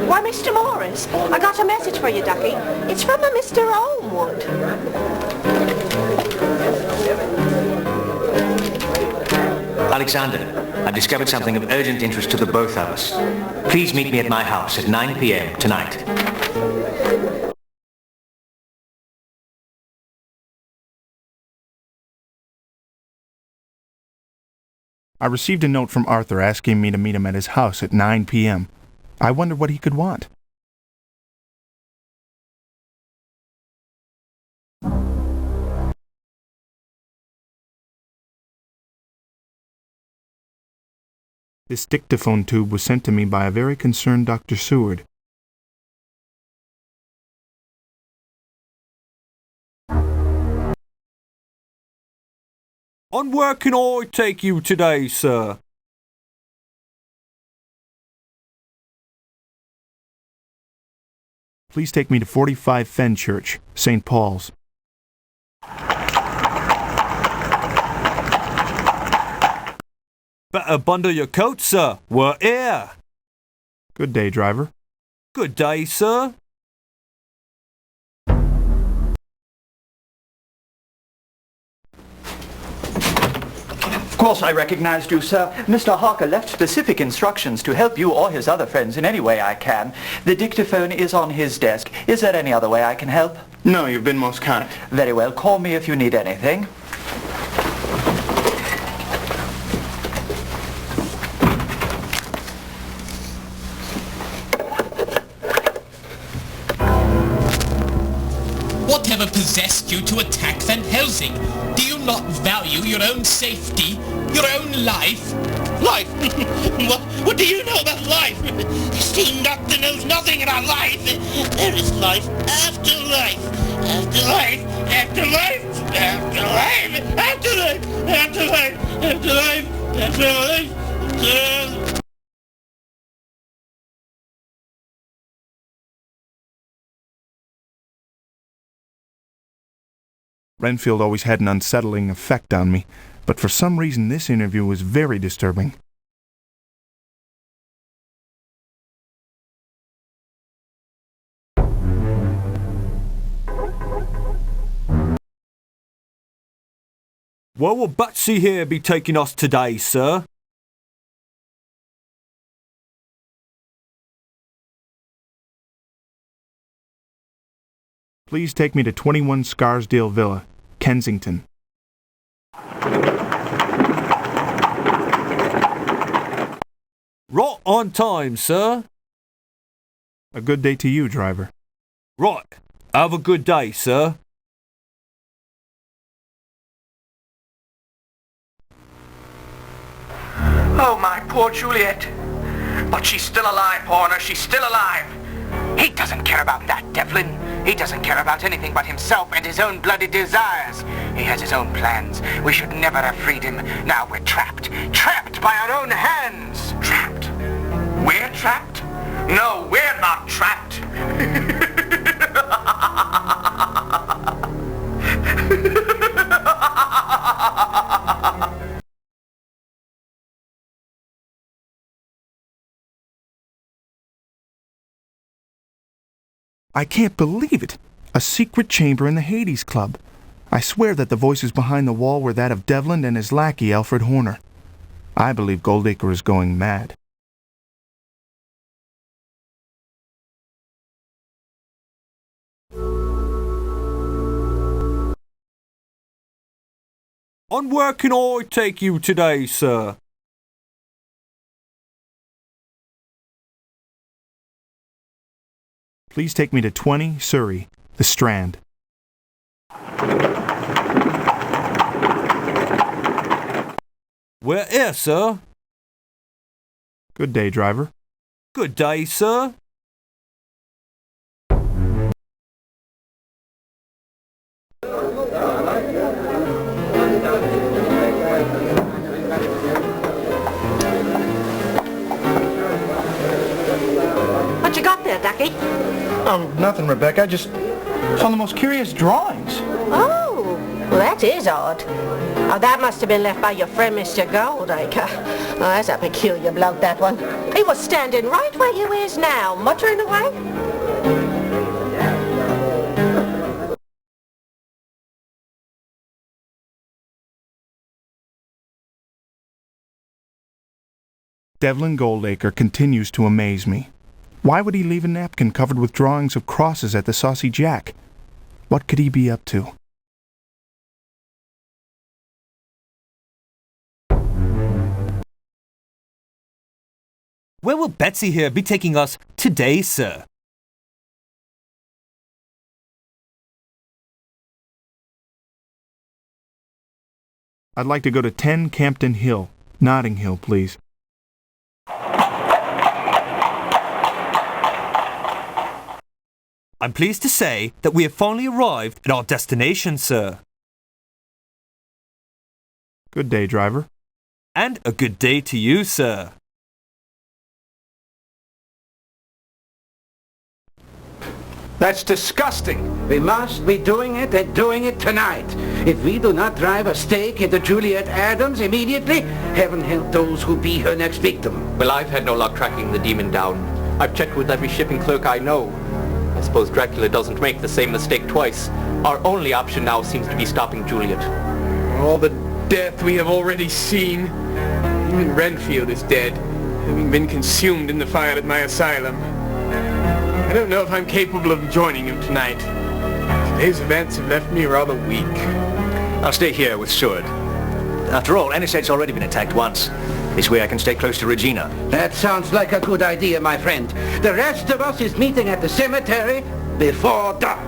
S20: Why, Mr. Morris, I got a message for you, Ducky. It's from a Mr. Olmwood.
S3: Alexander, I've discovered something of urgent interest to the both of us. Please meet me at my house at 9 p.m. tonight.
S7: I received a note from Arthur asking me to meet him at his house at 9 p.m. I wondered what he could want. This dictaphone tube was sent to me by a very concerned Dr. Seward.
S8: On where can I take you today, sir?
S7: Please take me to 45 Fenchurch, St. Paul's.
S8: Better bundle your coat, sir. We're here.
S7: Good day, driver.
S8: Good day, sir.
S9: Of course I recognized you, sir. Mr. Harker left specific instructions to help you or his other friends in any way I can. The dictaphone is on his desk. Is there any other way I can help?
S12: No, you've been most kind.
S9: Very well. Call me if you need anything.
S6: Whatever possessed you to attack Van Helsing? Do you not value your own safety, your own life?
S21: Life? What do you know about life? You see, Doctor knows nothing about life. There is life after life. After life. After life. After life. After life. After life. After life. After life. After life.
S7: Renfield always had an unsettling effect on me, but for some reason this interview was very disturbing.
S8: Where will Batsy here be taking us today, sir?
S7: Please take me to 21 Scarsdale Villa, Kensington.
S8: Right on time, sir.
S7: A good day to you, driver.
S8: Right. Have a good day, sir.
S5: Oh, my poor Juliet. But she's still alive, Horner. She's still alive. He doesn't care about that, Devlin. He doesn't care about anything but himself and his own bloody desires. He has his own plans. We should never have freed him. Now we're trapped. Trapped by our own hands. Trapped. We're trapped? No, we're not trapped.
S7: I can't believe it! A secret chamber in the Hades Club. I swear that the voices behind the wall were that of Devlin and his lackey, Alfred Horner. I believe Goldacre is going mad.
S8: On where can I take you today, sir?
S7: Please take me to 20 Surrey, the Strand.
S8: We're here, sir.
S7: Good day, driver.
S8: Good day, sir.
S23: What you got there, Ducky?
S12: Oh, nothing, Rebecca. I just saw the most curious drawings.
S23: Oh, well, that is odd. Oh, that must have been left by your friend, Mr. Goldacre. Oh, that's a peculiar bloke, that one. He was standing right where you is now, muttering away.
S7: Devlin Goldacre continues to amaze me. Why would he leave a napkin covered with drawings of crosses at the Saucy Jack? What could he be up to?
S8: Where will Betsy here be taking us today, sir?
S7: I'd like to go to 10 Campden Hill, Notting Hill, please.
S8: I'm pleased to say that we have finally arrived at our destination, sir.
S7: Good day, driver.
S8: And a good day to you, sir.
S2: That's disgusting. We must be doing it and doing it tonight. If we do not drive a stake into Juliet Adams immediately, heaven help those who be her next victim.
S16: Well, I've had no luck tracking the demon down. I've checked with every shipping clerk I know. I suppose Dracula doesn't make the same mistake twice. Our only option now seems to be stopping Juliet.
S4: All the death we have already seen. Even Renfield is dead, having been consumed in the fire at my asylum. I don't know if I'm capable of joining him tonight. Today's events have left me rather weak.
S3: I'll stay here with Seward. After all, Aniset's already been attacked once. This way I can stay close to Regina.
S2: That sounds like a good idea, my friend. The rest of us is meeting at the cemetery before dark.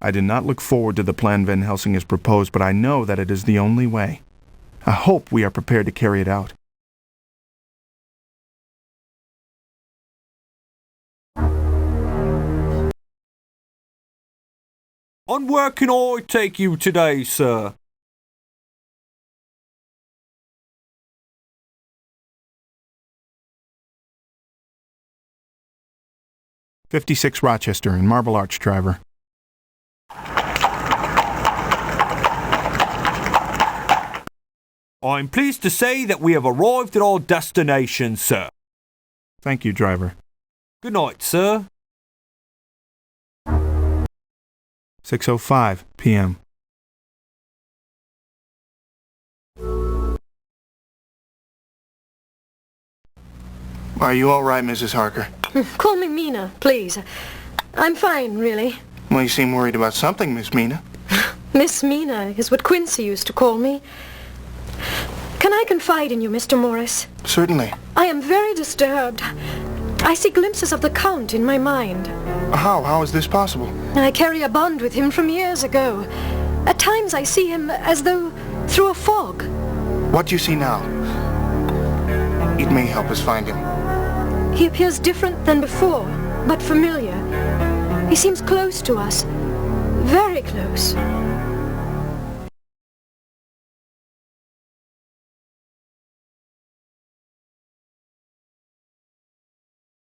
S7: I did not look forward to the plan Van Helsing has proposed, but I know that it is the only way. I hope we are prepared to carry it out.
S8: And where can I take you today, sir?
S7: "56 Rochester in Marble Arch, driver."
S8: I'm pleased to say that we have arrived at our destination, sir.
S7: Thank you, driver.
S8: Good night, sir.
S7: 6:05 p.m. Are you all right, Mrs. Harker?
S15: Call me Mina, please. I'm fine, really.
S7: Well, you seem worried about something, Miss Mina.
S15: Miss Mina is what Quincy used to call me. Can I confide in you, Mr. Morris?
S7: Certainly.
S15: I am very disturbed. I see glimpses of the Count in my mind.
S7: How? How is this possible?
S15: I carry a bond with him from years ago. At times I see him as though through a fog.
S7: What do you see now? It may help us find him.
S15: He appears different than before, but familiar. He seems close to us. Very close.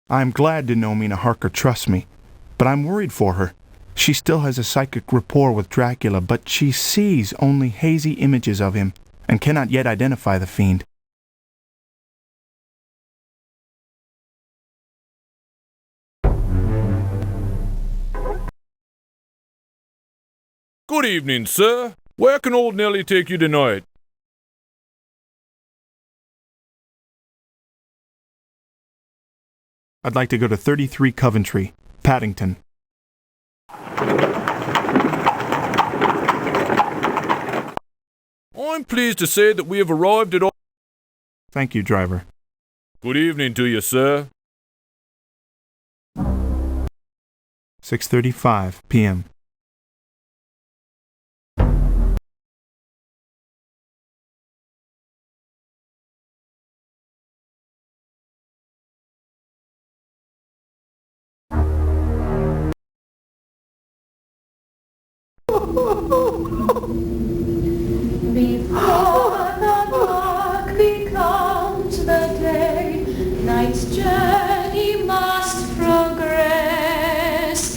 S7: I'm glad to know Mina Harker trusts me, but I'm worried for her. She still has a psychic rapport with Dracula, but she sees only hazy images of him and cannot yet identify the fiend.
S17: Good evening, sir. Where can old Nellie take you tonight?
S7: I'd like to go to 33 Coventry, Paddington.
S17: I'm pleased to say that we have arrived at all...
S7: Thank you, driver.
S17: Good evening to you, sir.
S7: 6:35 p.m.
S1: Before the dark becomes the day, night's journey must progress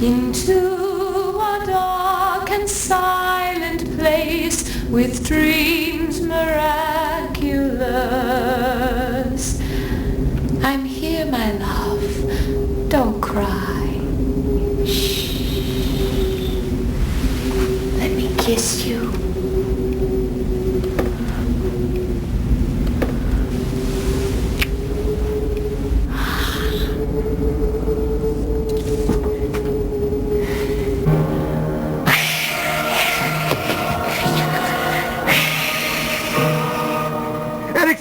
S1: into a dark and silent place with dreams miraculous. I'm here, my love. Don't cry. Shh. Let me kiss you.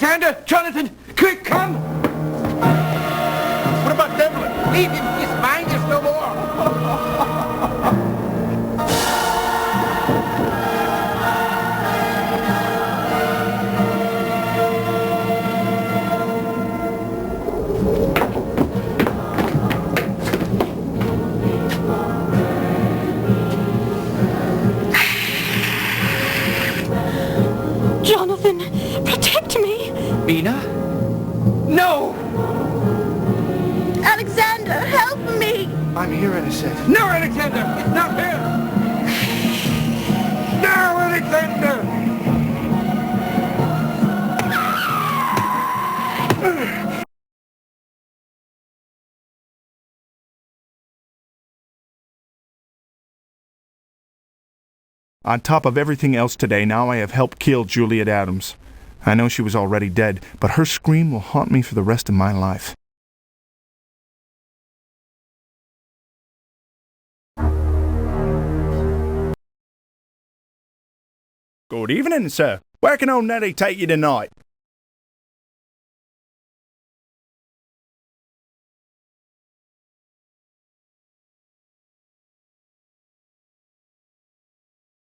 S5: Alexander! Jonathan! Quick, come! What about Devlin? Leave him. His mind is no more.
S15: Jonathan, protect me.
S3: Mina?
S5: No!
S20: Alexander, help me!
S12: I'm here in a sec.
S5: No, Alexander! Not here! No, Alexander!
S7: On top of everything else today, now I have helped kill Juliet Adams. I know she was already dead, but her scream will haunt me for the rest of my life. Good evening, sir. Where can old Nettie take you tonight?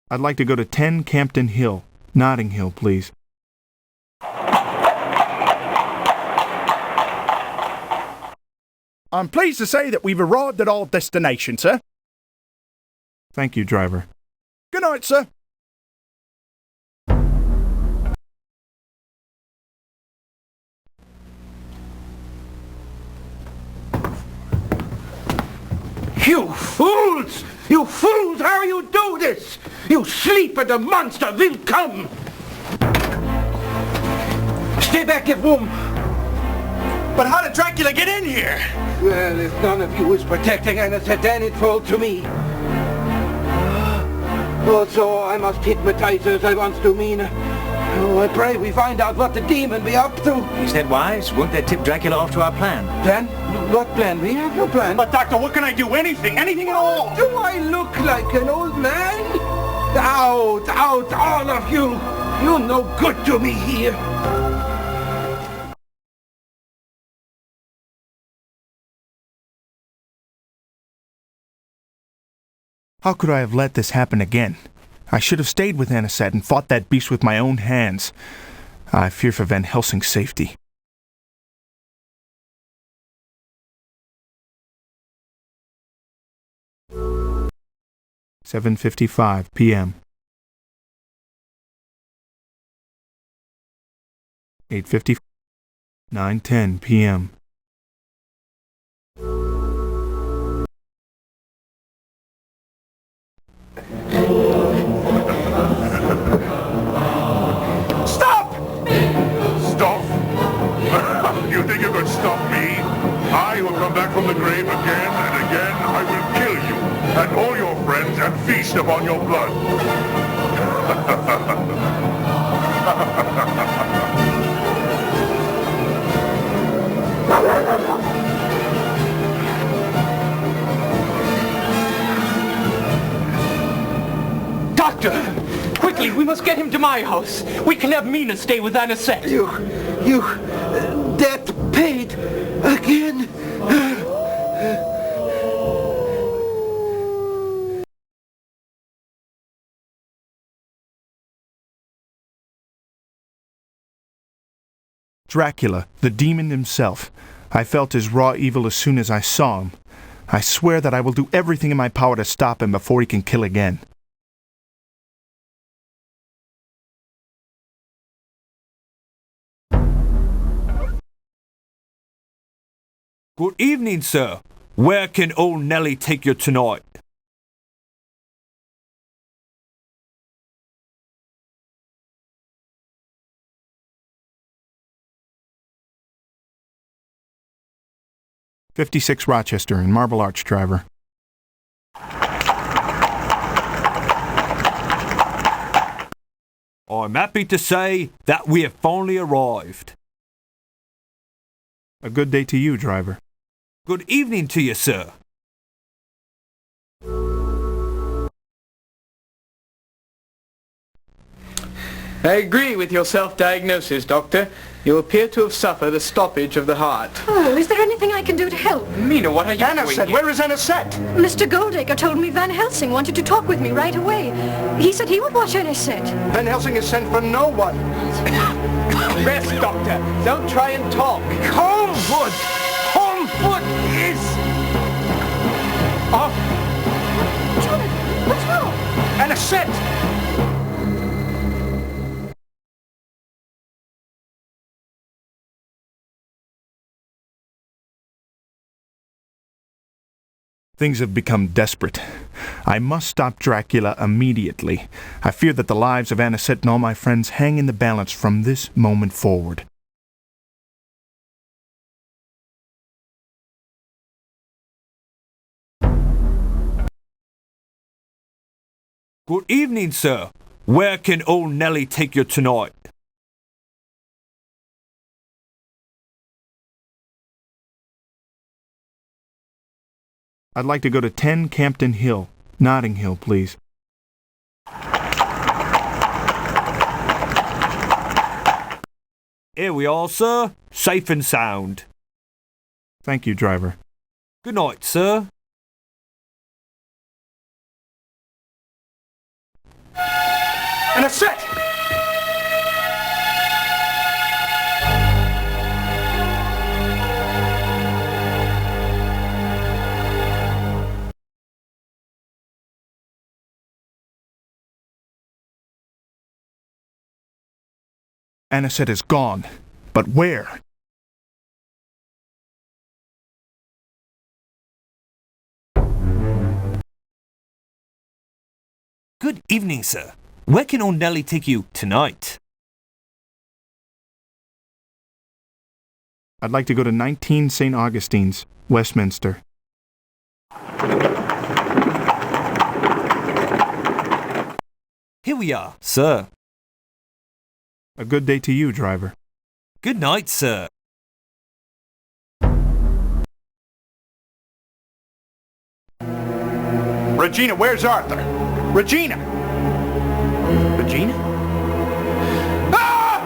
S7: I'd like to go to 10 Campden Hill, Notting Hill, please. I'm pleased to say that we've arrived at our destination, sir. Thank you, driver. Good night, sir.
S5: You fools! You fools! How you do this? You sleep and the monster will come! Stay back, give room!
S12: But how did Dracula get in here?
S5: Well, if none of you is protecting Annette, then it falls to me. Also, I must hypnotize her as I once do mean. Oh, I pray we find out what the demon be up to.
S3: Is that wise? Won't that tip Dracula off to our plan?
S5: Plan? What plan? We have no plan.
S12: But Doctor, what can I do? Anything at all.
S5: Do I look like an old man? Out, all of you! You're no good to me here.
S7: How could I have let this happen again? I should have stayed with Anisette and fought that beast with my own hands. I fear for Van Helsing's safety. (7:55 p.m.) 8:50. 9:10 p.m.
S13: Stop! Stop? You think you could stop me? I will come back from the grave again and again. I will kill you and all your friends and feast upon your blood.
S14: Doctor! Quickly, we must get him to my house. We can have Mina stay with Anisette.
S5: That paid again.
S7: Dracula, the demon himself. I felt his raw evil as soon as I saw him. I swear that I will do everything in my power to stop him before he can kill again.
S8: Good evening, sir. Where can old Nellie take you tonight?
S7: (56 Rochester in Marble Arch, driver.
S8: I'm happy to say that we have finally arrived.
S7: A good day to you, driver.
S8: Good evening to you, sir.
S4: I agree with your self-diagnosis, Doctor.
S12: You appear to have suffered a stoppage of the heart.
S15: Oh, is there anything I can do to help?
S12: Mina, what are you doing? Where is Anisette?
S15: Mr. Goldacre told me Van Helsing wanted to talk with me right away. He said he would watch Anisette.
S12: Van Helsing is sent for no one. Rest, Doctor. Don't try and talk.
S8: Holmwood! Holmwood is... Oh,
S15: Johnny, what's wrong?
S12: Anisette!
S7: Things have become desperate. I must stop Dracula immediately. I fear that the lives of Anisette and all my friends hang in the balance from this moment forward.
S8: good evening, sir. Where can old Nellie take you tonight?
S7: I'd like to go to 10 Campden Hill, Notting Hill, please.
S8: Here we are, sir. Safe and sound.
S7: Thank you, driver.
S8: Good night, sir.
S12: And it's set!
S7: Anisette is gone. But where?
S8: Good evening, sir. Where can old Nellie take you tonight?
S7: I'd like to go to 19 St. Augustine's, Westminster.
S8: Here we are, sir.
S7: A good day to you, driver.
S8: Good night, sir.
S12: Regina, where's Arthur? Regina! Regina? Ah!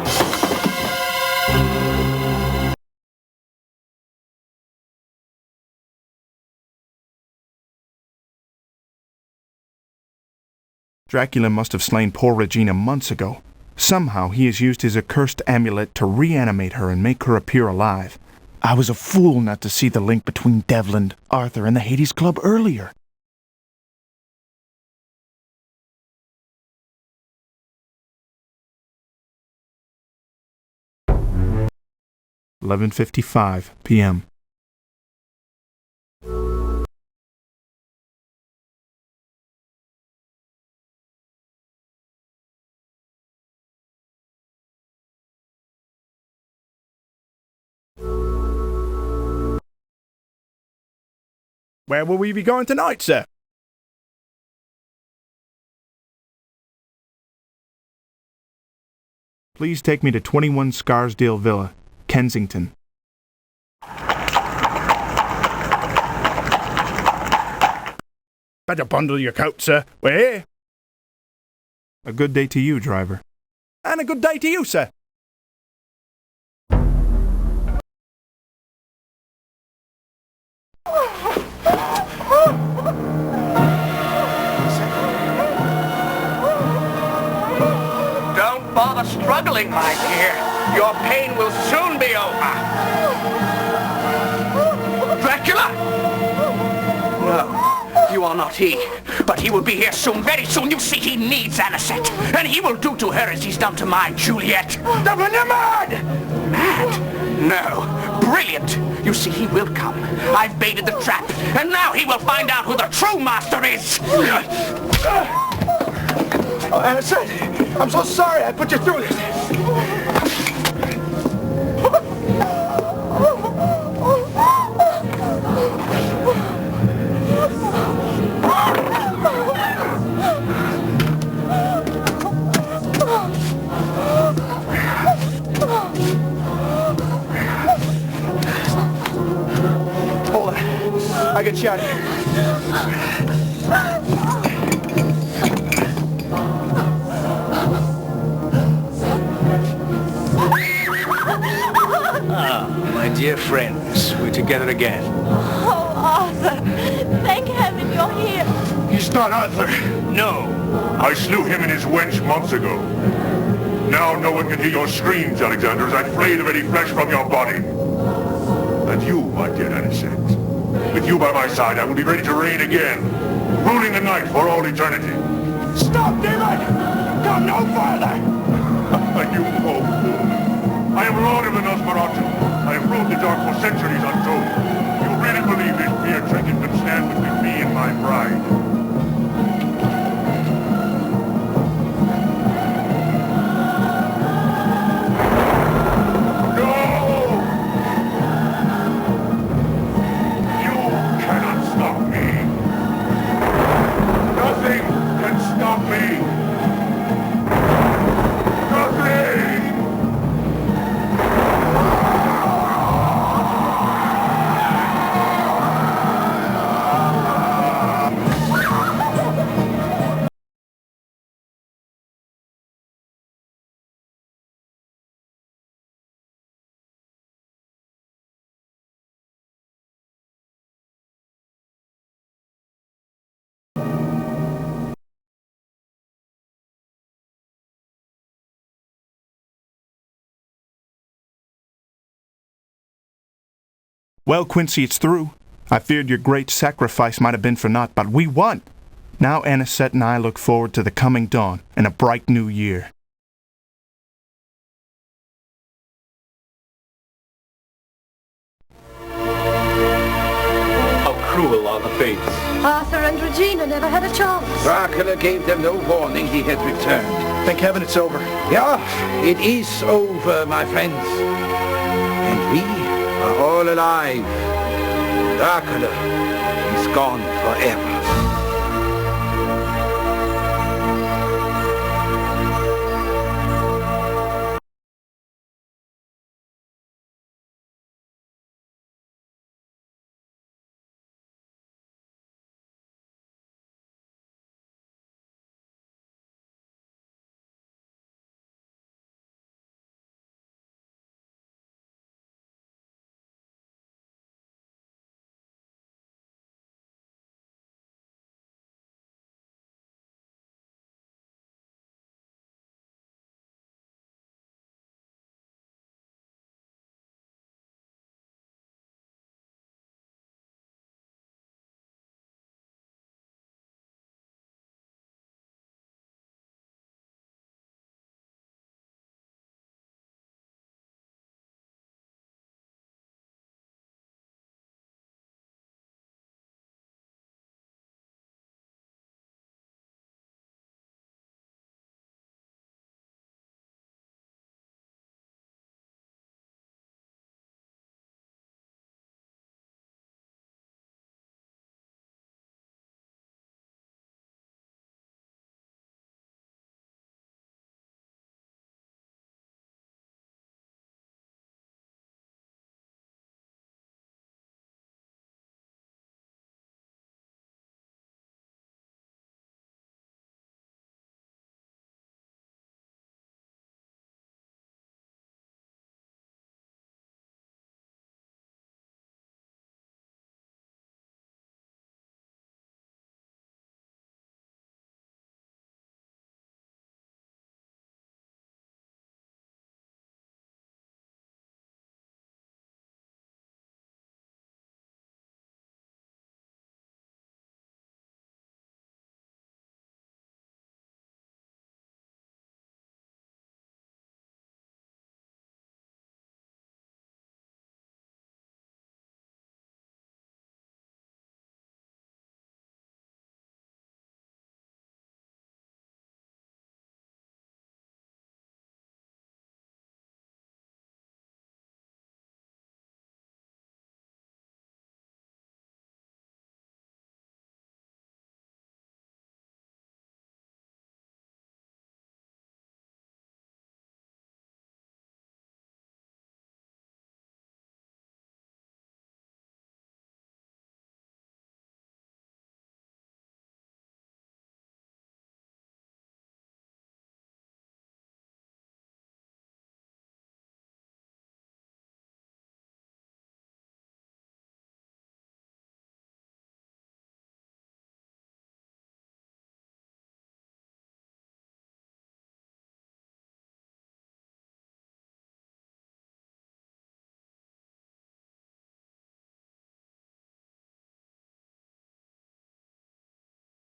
S7: Dracula must have slain poor Regina months ago. Somehow he has used his accursed amulet to reanimate her and make her appear alive. I was a fool not to see the link between Devlin, Arthur, and the Hades Club earlier. (11:55 p.m.)
S10: Where will we be going tonight, sir?
S7: Please take me to 21 Scarsdale Villa, Kensington.
S10: Better bundle your coat, sir. We're here.
S7: A good day to you, driver.
S10: And a good day to you, sir.
S5: Don't bother struggling, my dear. Your pain will soon be over. Dracula! No, you are not he. But he will be here soon, very soon. You see, he needs Anisette. And he will do to her as he's done to my Juliet. Devlin, you're mad! Mad? No. Brilliant. You see, he will come. I've baited the trap. And now he will find out who the true master is.
S12: Oh, Anisette, I'm so sorry I put you through this. Hold on. I get you out of here.
S3: Ah, my dear friends, we're together again.
S20: Oh, Arthur, thank heaven you're here.
S13: He's not Arthur.
S3: No.
S13: I slew him and his wench months ago. Now no one can hear your screams, Alexander, as I flay the very flesh from your body. And you, my dear Anisette, with you by my side, I will be ready to reign again, ruling the night for all eternity.
S12: Stop, demon! Come no further!
S13: You poor fool. I am Lord of the Nosferatu. I have ruled the dark for centuries untold. You really believe this beer drinking can stand between me and my bride?
S7: Well, Quincy, it's through. I feared your great sacrifice might have been for naught, but we won! Now Anisette and I look forward to the coming dawn and a bright new year.
S16: How cruel are the fates.
S15: Arthur and Regina never had a chance.
S11: Dracula gave them no warning he had returned.
S12: Thank heaven it's over.
S11: Yeah, it is over, my friends. And we are all alive. Dracula is gone forever.